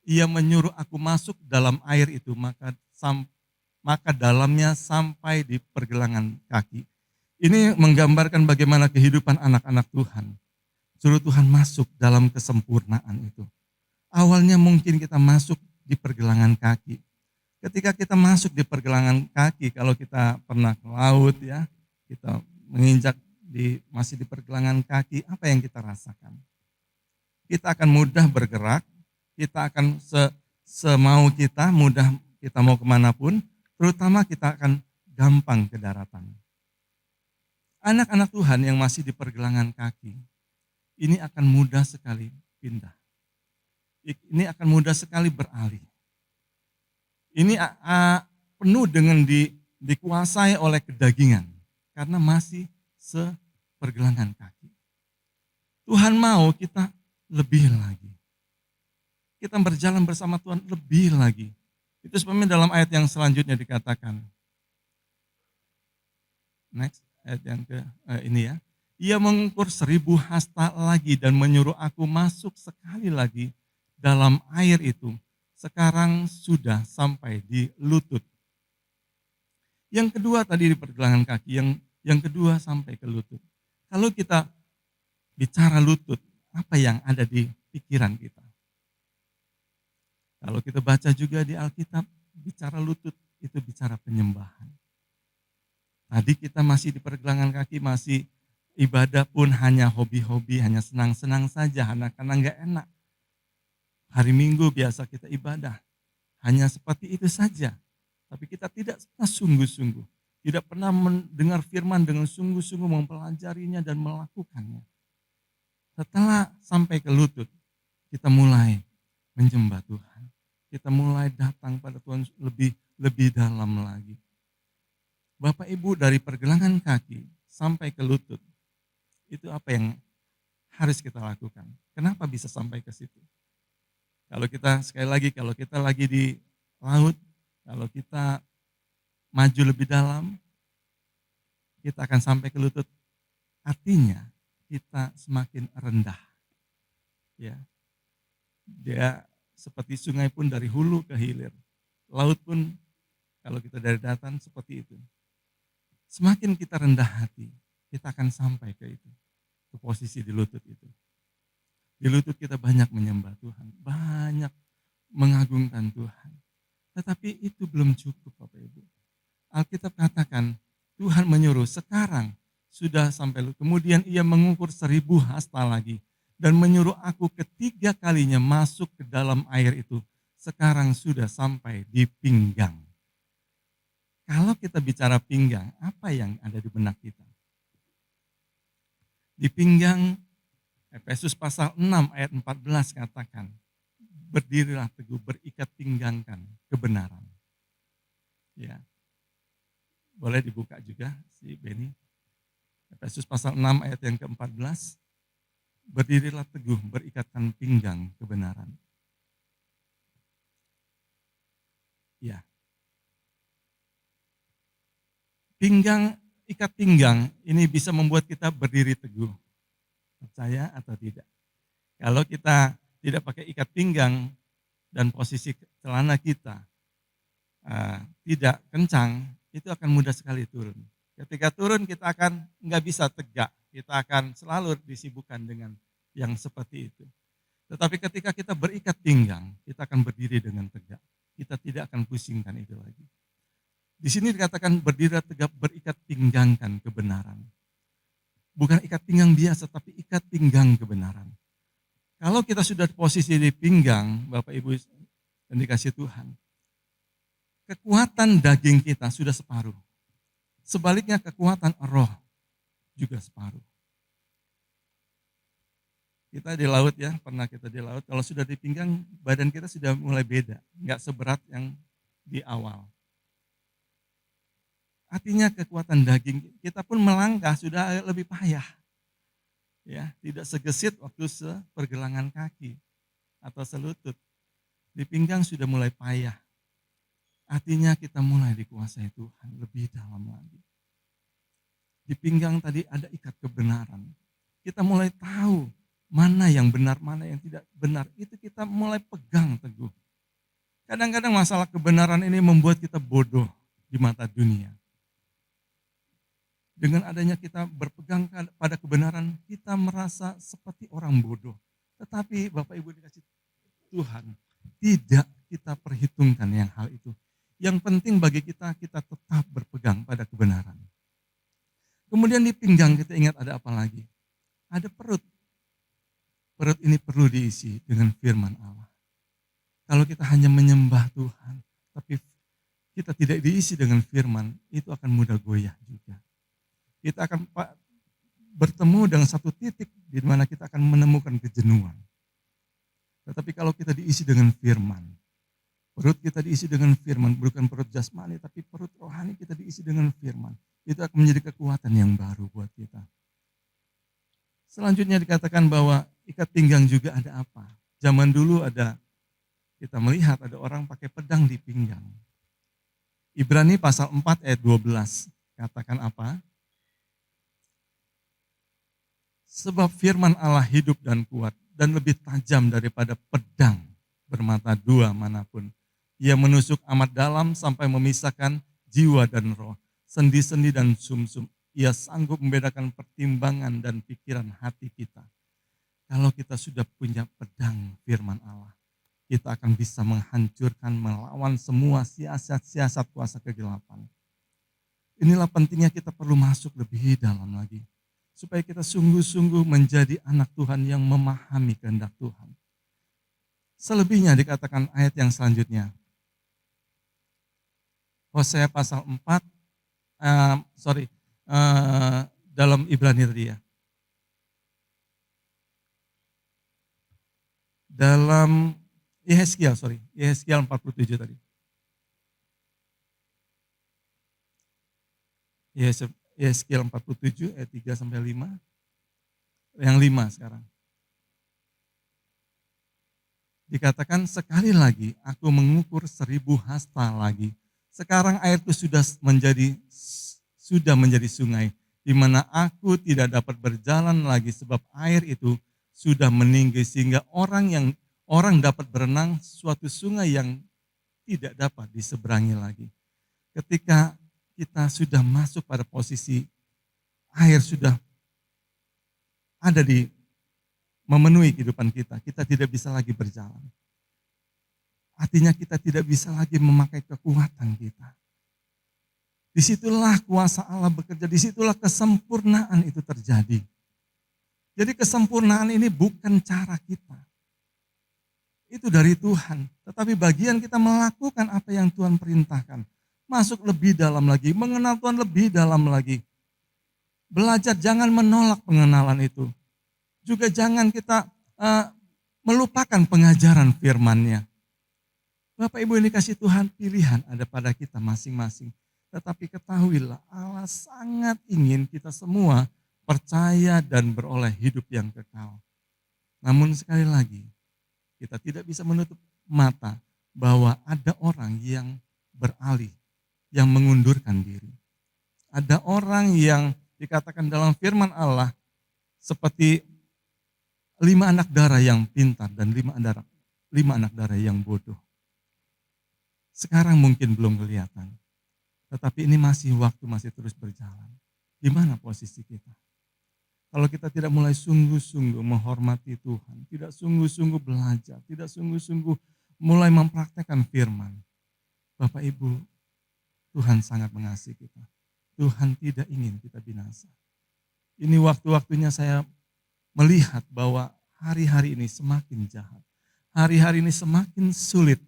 ia menyuruh aku masuk dalam air itu, maka dalamnya sampai di pergelangan kaki. Ini menggambarkan bagaimana kehidupan anak-anak Tuhan. Suruh Tuhan masuk dalam kesempurnaan itu. Awalnya mungkin kita masuk di pergelangan kaki. Ketika kita masuk di pergelangan kaki, kalau kita pernah ke laut ya, kita menginjak masih di pergelangan kaki, apa yang kita rasakan? Kita akan mudah bergerak, kita akan semau kita, mudah kita mau kemanapun, terutama kita akan gampang ke daratan. Anak-anak Tuhan yang masih di pergelangan kaki, ini akan mudah sekali pindah. Ini akan mudah sekali beralih. Ini penuh dengan dikuasai oleh kedagingan, karena masih sepergelangan kaki. Tuhan mau kita lebih lagi. Kita berjalan bersama Tuhan lebih lagi. Itu sebabnya dalam ayat yang selanjutnya dikatakan. Next. Ayat yang ini ya. Ia mengukur 1000 hasta lagi dan menyuruh aku masuk sekali lagi dalam air itu. Sekarang sudah sampai di lutut. Yang kedua tadi di pergelangan kaki, yang kedua sampai ke lutut. Kalau kita bicara lutut, apa yang ada di pikiran kita? Kalau kita baca juga di Alkitab, bicara lutut itu bicara penyembahan. Tadi kita masih di pergelangan kaki, masih ibadah pun hanya hobi-hobi, hanya senang-senang saja, karena enggak enak. Hari Minggu biasa kita ibadah, hanya seperti itu saja. Tapi kita tidak pernah sungguh-sungguh, tidak pernah mendengar firman dengan sungguh-sungguh mempelajarinya dan melakukannya. Setelah sampai ke lutut, kita mulai menyembah Tuhan. Kita mulai datang pada Tuhan lebih dalam lagi. Bapak Ibu dari pergelangan kaki sampai ke lutut, itu apa yang harus kita lakukan? Kenapa bisa sampai ke situ? Kalau kita sekali lagi, kalau kita lagi di laut, kalau kita maju lebih dalam, kita akan sampai ke lutut. Artinya kita semakin rendah. Ya, dia seperti sungai pun dari hulu ke hilir. Laut pun kalau kita dari daratan seperti itu. Semakin kita rendah hati, kita akan sampai ke itu, ke posisi di lutut itu. Di lutut kita banyak menyembah Tuhan, banyak mengagungkan Tuhan. Tetapi itu belum cukup Bapak Ibu. Alkitab katakan Tuhan menyuruh sekarang sudah sampai lutut. Kemudian ia mengukur 1000 hasta lagi dan menyuruh aku ketiga kalinya masuk ke dalam air itu. Sekarang sudah sampai di pinggang. Kalau kita bicara pinggang, apa yang ada di benak kita? Di pinggang, Efesus pasal 6 ayat 14 katakan, berdirilah teguh, berikat pinggangkan kebenaran. Ya, boleh dibuka juga si Beni. Efesus pasal 6 ayat yang ke-14, berdirilah teguh, berikatkan pinggang kebenaran. Ya. Ikat pinggang ini bisa membuat kita berdiri teguh. Percaya atau tidak? Kalau kita tidak pakai ikat pinggang dan posisi celana kita tidak kencang, itu akan mudah sekali turun. Ketika turun kita akan nggak bisa tegak, kita akan selalu disibukkan dengan yang seperti itu. Tetapi ketika kita berikat pinggang, kita akan berdiri dengan tegak. Kita tidak akan pusingkan itu lagi. Di sini dikatakan berdiri tegak, berikat pinggangkan kebenaran. Bukan ikat pinggang biasa, tapi ikat pinggang kebenaran. Kalau kita sudah posisi di pinggang, Bapak Ibu yang dikasih Tuhan, kekuatan daging kita sudah separuh. Sebaliknya kekuatan roh juga separuh. Kita di laut ya, pernah kita di laut, kalau sudah di pinggang, badan kita sudah mulai beda, nggak seberat yang di awal. Artinya kekuatan daging, kita pun melangkah sudah lebih payah. Ya, tidak segesit waktu sepergelangan kaki atau selutut. Di pinggang sudah mulai payah. Artinya kita mulai dikuasai Tuhan lebih dalam lagi. Di pinggang tadi ada ikat kebenaran. Kita mulai tahu mana yang benar, mana yang tidak benar. Itu kita mulai pegang teguh. Kadang-kadang masalah kebenaran ini membuat kita bodoh di mata dunia. Dengan adanya kita berpegang pada kebenaran, kita merasa seperti orang bodoh. Tetapi Bapak Ibu dikasih Tuhan, tidak kita perhitungkan yang hal itu. Yang penting bagi kita, kita tetap berpegang pada kebenaran. Kemudian di pinggang kita ingat ada apa lagi? Ada perut. Perut ini perlu diisi dengan firman Allah. Kalau kita hanya menyembah Tuhan, tapi kita tidak diisi dengan firman, itu akan mudah goyah juga. Kita akan bertemu dengan satu titik di mana kita akan menemukan kejenuhan. Tetapi kalau kita diisi dengan firman, perut kita diisi dengan firman, bukan perut jasmani, tapi perut rohani kita diisi dengan firman. Itu akan menjadi kekuatan yang baru buat kita. Selanjutnya dikatakan bahwa ikat pinggang juga ada apa? Zaman dulu kita melihat ada orang pakai pedang di pinggang. Ibrani pasal 4 ayat 12, katakan apa? Sebab firman Allah hidup dan kuat dan lebih tajam daripada pedang bermata dua manapun. Ia menusuk amat dalam sampai memisahkan jiwa dan roh, sendi-sendi dan sumsum. Ia sanggup membedakan pertimbangan dan pikiran hati kita. Kalau kita sudah punya pedang firman Allah, kita akan bisa menghancurkan, melawan semua siasat-siasat kuasa kegelapan. Inilah pentingnya kita perlu masuk lebih dalam lagi. Supaya kita sungguh-sungguh menjadi anak Tuhan yang memahami kehendak Tuhan. Selebihnya dikatakan ayat yang selanjutnya. Hosea pasal 4, dalam Ibrani tadi ya. Dalam Yehezkiel 47 tadi. Yehezkiel 47 ayat 3 sampai 5. Yang 5 sekarang. Dikatakan sekali lagi aku mengukur 1000 hasta lagi. Sekarang air itu sudah menjadi sungai di mana aku tidak dapat berjalan lagi sebab air itu sudah meninggi sehingga orang dapat berenang suatu sungai yang tidak dapat diseberangi lagi. Ketika kita sudah masuk pada posisi air sudah ada memenuhi kehidupan kita, kita tidak bisa lagi berjalan. Artinya kita tidak bisa lagi memakai kekuatan kita. Disitulah kuasa Allah bekerja, disitulah kesempurnaan itu terjadi. Jadi kesempurnaan ini bukan cara kita. Itu dari Tuhan. Tetapi bagian kita melakukan apa yang Tuhan perintahkan. Masuk lebih dalam lagi, mengenal Tuhan lebih dalam lagi. Belajar, jangan menolak pengenalan itu. Juga jangan kita melupakan pengajaran firman-Nya. Bapak Ibu ini kasih Tuhan pilihan ada pada kita masing-masing. Tetapi ketahuilah Allah sangat ingin kita semua percaya dan beroleh hidup yang kekal. Namun sekali lagi, kita tidak bisa menutup mata bahwa ada orang yang beralih, yang mengundurkan diri. Ada orang yang dikatakan dalam firman Allah seperti 5 anak darah yang pintar dan 5 anak darah yang bodoh. Sekarang mungkin belum kelihatan, tetapi ini waktu masih terus berjalan. Di mana posisi kita? Kalau kita tidak mulai sungguh-sungguh menghormati Tuhan, tidak sungguh-sungguh belajar, tidak sungguh-sungguh mulai mempraktekkan firman. Bapak Ibu, Tuhan sangat mengasihi kita. Tuhan tidak ingin kita binasa. Ini waktu-waktunya saya melihat bahwa hari-hari ini semakin jahat. Hari-hari ini semakin sulit.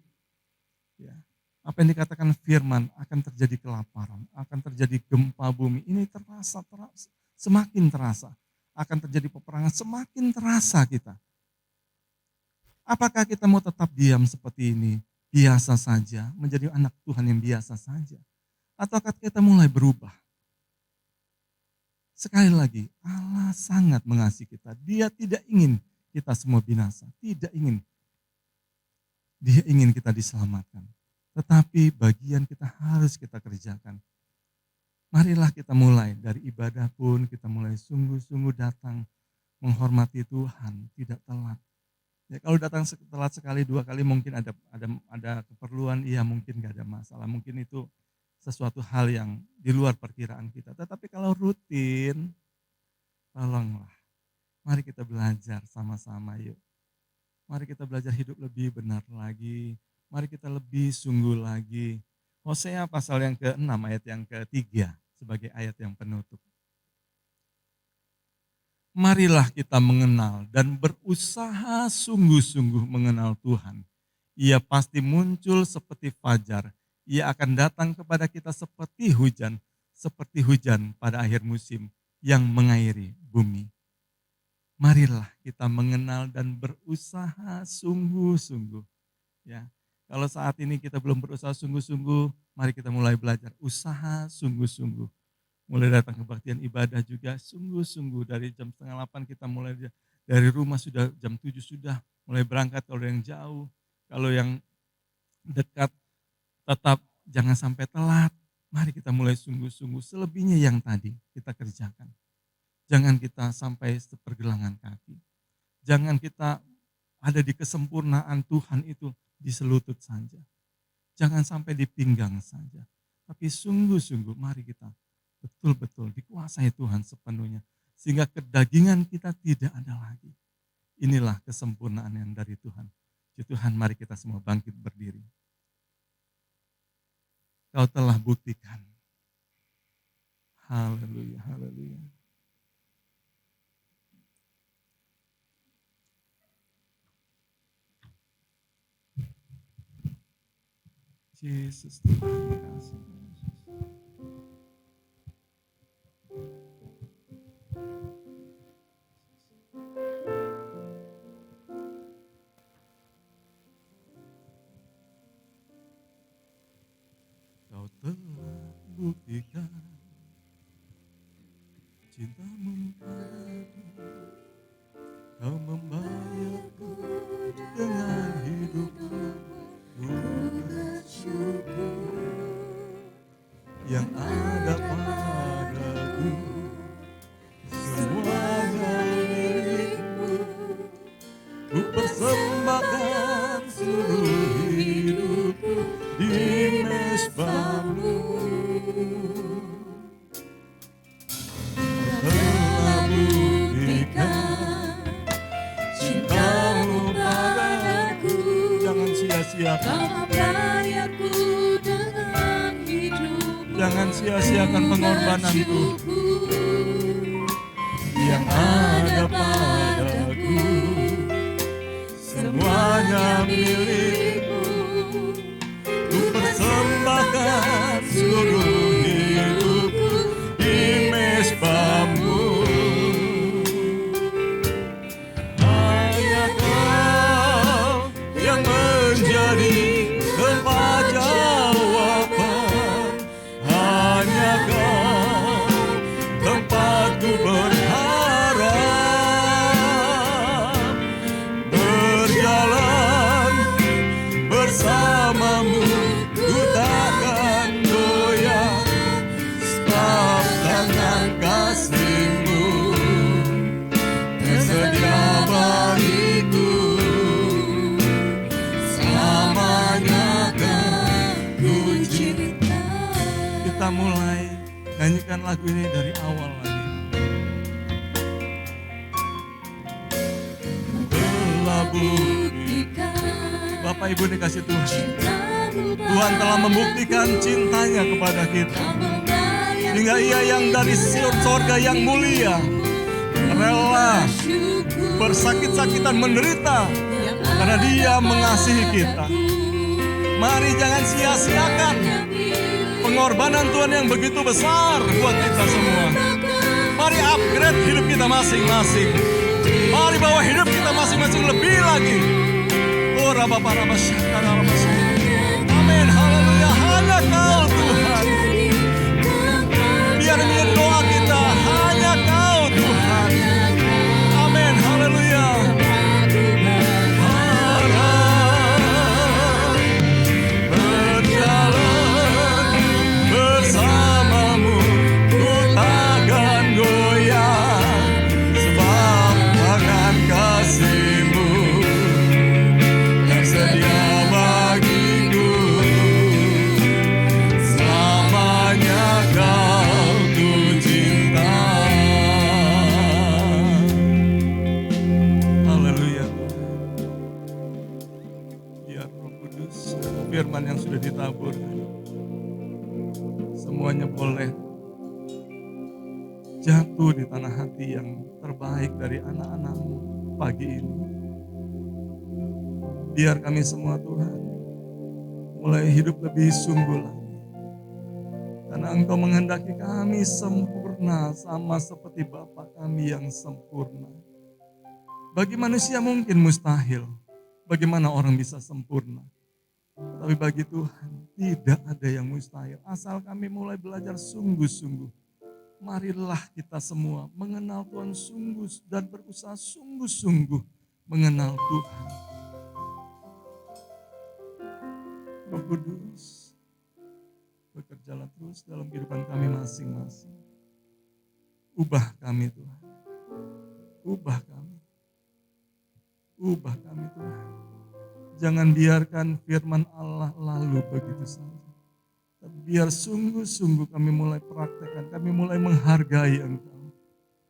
Ya. Apa yang dikatakan firman, akan terjadi kelaparan, akan terjadi gempa bumi. Ini semakin terasa. Akan terjadi peperangan, semakin terasa kita. Apakah kita mau tetap diam seperti ini, biasa saja, menjadi anak Tuhan yang biasa saja? Ataukah kita mulai berubah? Sekali lagi, Allah sangat mengasihi kita. Dia tidak ingin kita semua binasa, tidak ingin. Dia ingin kita diselamatkan. Tetapi bagian kita harus kita kerjakan. Marilah kita mulai dari ibadah pun, kita mulai sungguh-sungguh datang menghormati Tuhan, tidak telat. Ya, kalau datang telat sekali, 2 kali mungkin ada keperluan, iya mungkin gak ada masalah. Mungkin itu sesuatu hal yang di luar perkiraan kita. Tetapi kalau rutin, tolonglah. Mari kita belajar sama-sama yuk. Mari kita belajar hidup lebih benar lagi. Mari kita lebih sungguh lagi. Hosea pasal yang ke-6 ayat yang ke-3 sebagai ayat yang penutup. Marilah kita mengenal dan berusaha sungguh-sungguh mengenal Tuhan. Ia pasti muncul seperti fajar. Ia akan datang kepada kita seperti hujan pada akhir musim yang mengairi bumi. Marilah kita mengenal dan berusaha sungguh-sungguh. Ya. Kalau saat ini kita belum berusaha sungguh-sungguh, mari kita mulai belajar usaha sungguh-sungguh. Mulai datang kebaktian ibadah juga sungguh-sungguh. Dari jam 7:30 kita mulai dari rumah sudah jam 7 sudah mulai berangkat. Kalau yang jauh, kalau yang dekat tetap jangan sampai telat. Mari kita mulai sungguh-sungguh. Selebihnya yang tadi kita kerjakan. Jangan kita sampai sepergelangan kaki. Jangan kita ada di kesempurnaan Tuhan itu di selutut saja. Jangan sampai di pinggang saja. Tapi sungguh-sungguh mari kita betul-betul dikuasai Tuhan sepenuhnya. Sehingga kedagingan kita tidak ada lagi. Inilah kesempurnaan yang dari Tuhan. Ya Tuhan, mari kita semua bangkit berdiri. Kau telah buktikan. Haleluya, haleluya. Yesus, terima kasih. Kau telah buktikan cintamu padaku. Kau membayarku dengan hidupmu. Yang ada padaku semuanya milikmu. Ku persembahkan seluruh hidupku di mezbamu. Telah buktikan cintamu padaku. Jangan sia-siakan.
Kau membayarku dengan hidupmu.
jangan sia-siakan pengorbanan Tuhan yang ada padaku. Semuanya milikmu, ku persembahkan seluruh hidupku di mezbamu. Hanya Kau yang menjadi tempat jawaban, hanya Kau tempatku berharap, berjalan bersamamu ku takkan goyah, sebab tangan kasih-Mu tersedia bagiku. Selamanya kan ku cinta. Kita mulai nyanyikan lagu ini dari awal lagi. Telah buktikan, Bapak Ibu dikasih Tuhan, Tuhan telah membuktikan cintanya kepada kita, hingga Ia yang dari surga yang mulia rela bersakit-sakitan menderita karena Dia mengasihi kita. Mari jangan sia-siakan pengorbanan Tuhan yang begitu besar buat kita semua. Mari upgrade hidup kita masing-masing. Mari bawa hidup kita masing-masing lebih lagi. Oh Rabba Parama Syakara Rabba Syakara. Amin, haleluya. Hanya Kau Tuhan. Biar menjadi doa kita, hanya Kau Tuhan. Amin, haleluya. Berjalan bersamamu ku takkan goyah, sebab tangan kasih-Mu tersedia bagiku. Selamanya Kau ku cinta. Haleluya. Biar Roh Kudus, firman yang sudah ditaburkan, semuanya boleh jatuh di tanah hati yang terbaik dari anak-anak-Mu pagi ini. Biar kami semua Tuhan mulai hidup lebih sungguh lagi, karena Engkau menghendaki kami sempurna sama seperti Bapa kami yang sempurna. Bagi manusia mungkin mustahil, bagaimana orang bisa sempurna? Tapi bagi Tuhan tidak ada yang mustahil. Asal kami mulai belajar sungguh-sungguh. Marilah kita semua mengenal Tuhan sungguh dan berusaha sungguh-sungguh mengenal Tuhan. Roh Kudus, bekerjalah terus dalam kehidupan kami masing-masing. Ubah kami Tuhan. Ubah kami. Ubah kami Tuhan. Jangan biarkan firman Allah lalu begitu saja. Tapi biar sungguh-sungguh kami mulai praktekkan, kami mulai menghargai Engkau.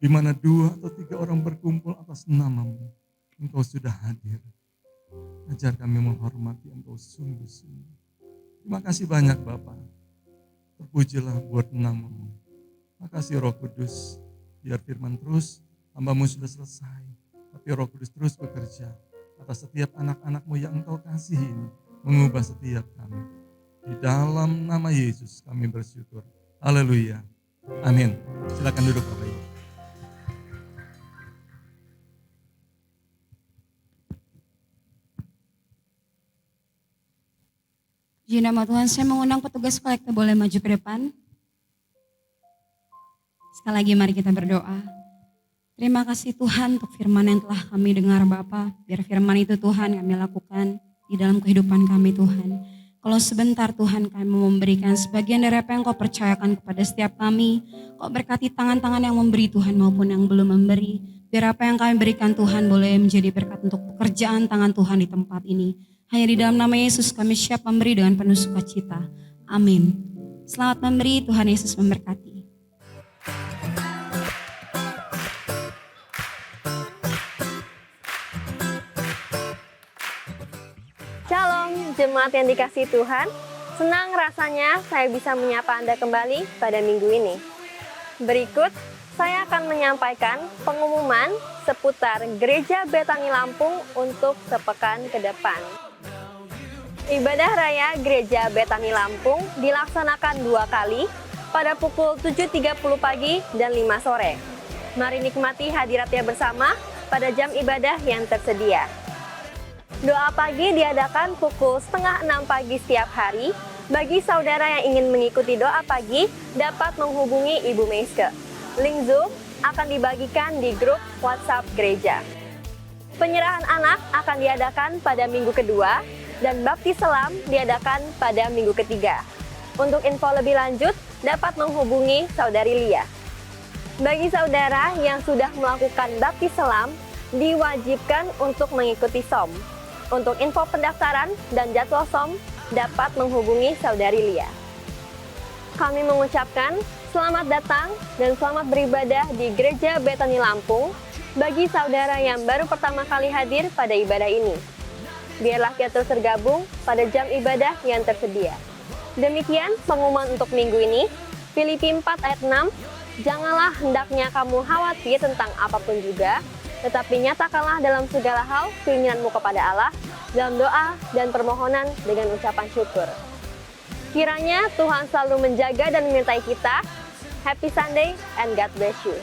Di mana 2 atau 3 orang berkumpul atas nama-Mu, Engkau sudah hadir. Ajar kami menghormati Engkau sungguh-sungguh. Terima kasih banyak Bapa. Terpujilah buat nama-Mu. Makasih Roh Kudus, biar firman terus, hamba-Mu sudah selesai. Tapi Roh Kudus terus bekerja atas setiap anak-anak-Mu yang Engkau kasihi ini, mengubah setiap kami. Di dalam nama Yesus kami bersyukur. Haleluya. Amin. Silakan duduk Bapak Ibu.
Di nama Tuhan, saya mengundang petugas kolektor boleh maju ke depan. Sekali lagi mari kita berdoa. Terima kasih Tuhan untuk firman yang telah kami dengar Bapa. Biar firman itu Tuhan kami lakukan di dalam kehidupan kami Tuhan. Kalau sebentar Tuhan kami memberikan sebagian dari apa yang Kau percayakan kepada setiap kami. Kau berkati tangan-tangan yang memberi Tuhan maupun yang belum memberi. Biar apa yang kami berikan Tuhan boleh menjadi berkat untuk pekerjaan tangan Tuhan di tempat ini. Hanya di dalam nama Yesus kami siap memberi dengan penuh sukacita. Amin. Selamat memberi, Tuhan Yesus memberkati.
Shalom, jemaat yang dikasihi Tuhan. Senang rasanya saya bisa menyapa Anda kembali pada minggu ini. Berikut, saya akan menyampaikan pengumuman seputar Gereja Betani Lampung untuk sepekan ke depan. Ibadah Raya Gereja Betani Lampung dilaksanakan 2 kali pada pukul 7.30 pagi dan 5 sore. Mari nikmati hadiratnya bersama pada jam ibadah yang tersedia. Doa pagi diadakan pukul 5:30 pagi setiap hari. Bagi saudara yang ingin mengikuti doa pagi, dapat menghubungi Ibu Meiske. Link Zoom akan dibagikan di grup WhatsApp gereja. Penyerahan anak akan diadakan pada minggu kedua, dan baptis selam diadakan pada minggu ketiga. Untuk info lebih lanjut, dapat menghubungi Saudari Lia. Bagi saudara yang sudah melakukan baptis selam, diwajibkan untuk mengikuti SOM. Untuk info pendaftaran dan jadwal SOM, dapat menghubungi Saudari Lia. Kami mengucapkan selamat datang dan selamat beribadah di Gereja Betani Lampung bagi saudara yang baru pertama kali hadir pada ibadah ini. Biarlah kita terus tergabung pada jam ibadah yang tersedia. Demikian pengumuman untuk minggu ini. Filipi 4 ayat 6, janganlah hendaknya kamu khawatir tentang apapun juga, tetapi nyatakanlah dalam segala hal keinginanmu kepada Allah, dalam doa dan permohonan dengan ucapan syukur. Kiranya Tuhan selalu menjaga dan menyertai kita. Happy Sunday and God bless you.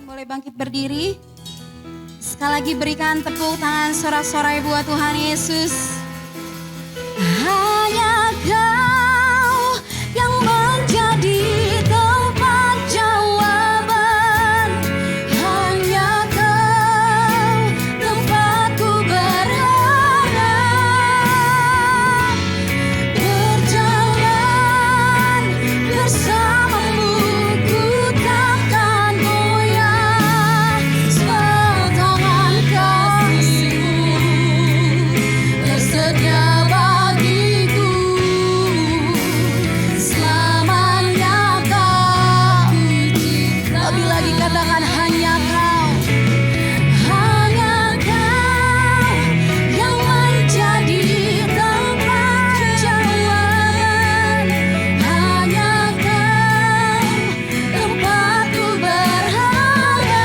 Boleh bangkit berdiri. Sekali lagi berikan tepuk tangan sorak-sorai buat Tuhan Yesus. Hanya Kau yang menjadi tempat jawaban. Hanya Kau tempatku berharap. Berjalan bersamamu ku takkan goyah. Setangan kasih-Mu tersedia bagiku. Selamanya Kau cinta. Lebih lagi katakan hanya Kau. Hanya Kau yang menjadi tempat jawaban. Hanya Kau tempatku berharap.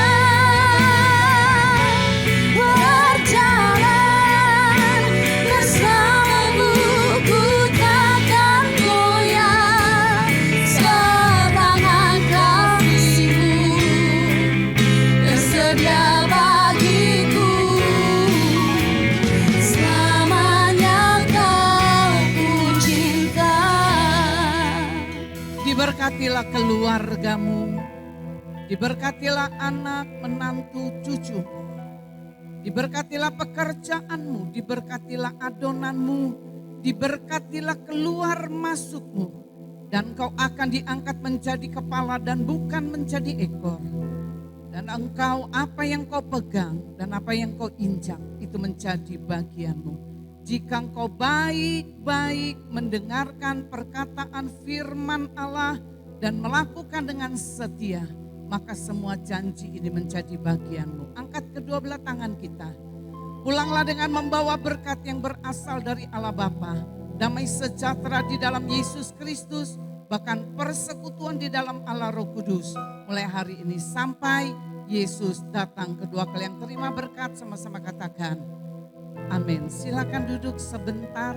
Berjalan bersamamu ku takkan goyah. Setangan kasih-Mu tersedia bagiku. Selamanya Kau ku cinta.
Diberkatilah keluargamu, diberkatilah anak, menantu, cucu, diberkatilah pekerjaanmu, diberkatilah adonanmu, diberkatilah keluar masukmu, dan kau akan diangkat menjadi kepala dan bukan menjadi ekor. Dan engkau apa yang kau pegang dan apa yang kau injak itu menjadi bagianmu. Jika engkau baik-baik mendengarkan perkataan firman Allah dan melakukan dengan setia, maka semua janji ini menjadi bagianmu. Angkat kedua belah tangan kita. Pulanglah dengan membawa berkat yang berasal dari Allah Bapa, damai sejahtera di dalam Yesus Kristus, bahkan persekutuan di dalam Allah Roh Kudus. Mulai hari ini sampai Yesus datang kedua kali. Yang terima berkat sama-sama katakan amin. Silakan duduk sebentar.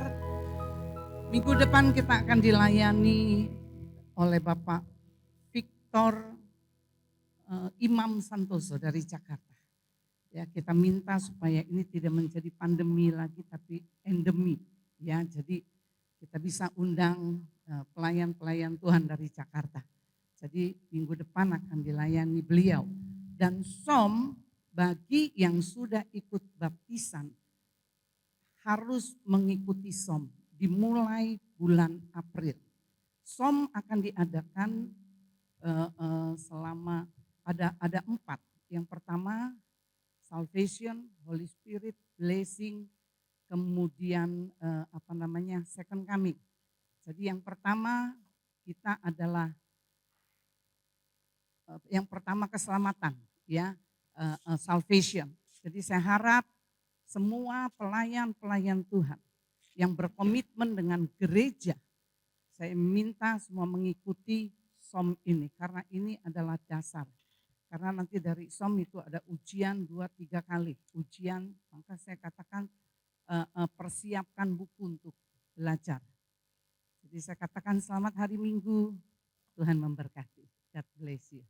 Minggu depan kita akan dilayani oleh Bapak Victor Imam Santoso dari Jakarta. Ya, kita minta supaya ini tidak menjadi pandemi lagi tapi endemi. Ya, jadi kita bisa undang pelayan-pelayan Tuhan dari Jakarta. Jadi minggu depan akan dilayani beliau. Dan SOM bagi yang sudah ikut baptisan harus mengikuti SOM dimulai bulan April. SOM akan diadakan selama ada 4. Yang pertama salvation, Holy Spirit, blessing, kemudian second coming. Jadi yang pertama kita adalah yang pertama keselamatan, ya, salvation. Jadi saya harap semua pelayan-pelayan Tuhan yang berkomitmen dengan gereja, saya minta semua mengikuti SOM ini karena ini adalah dasar. Karena nanti dari SOM itu ada ujian 2-3 kali ujian, maka saya katakan persiapkan buku untuk belajar. Jadi saya katakan selamat hari Minggu, Tuhan memberkati. God bless you.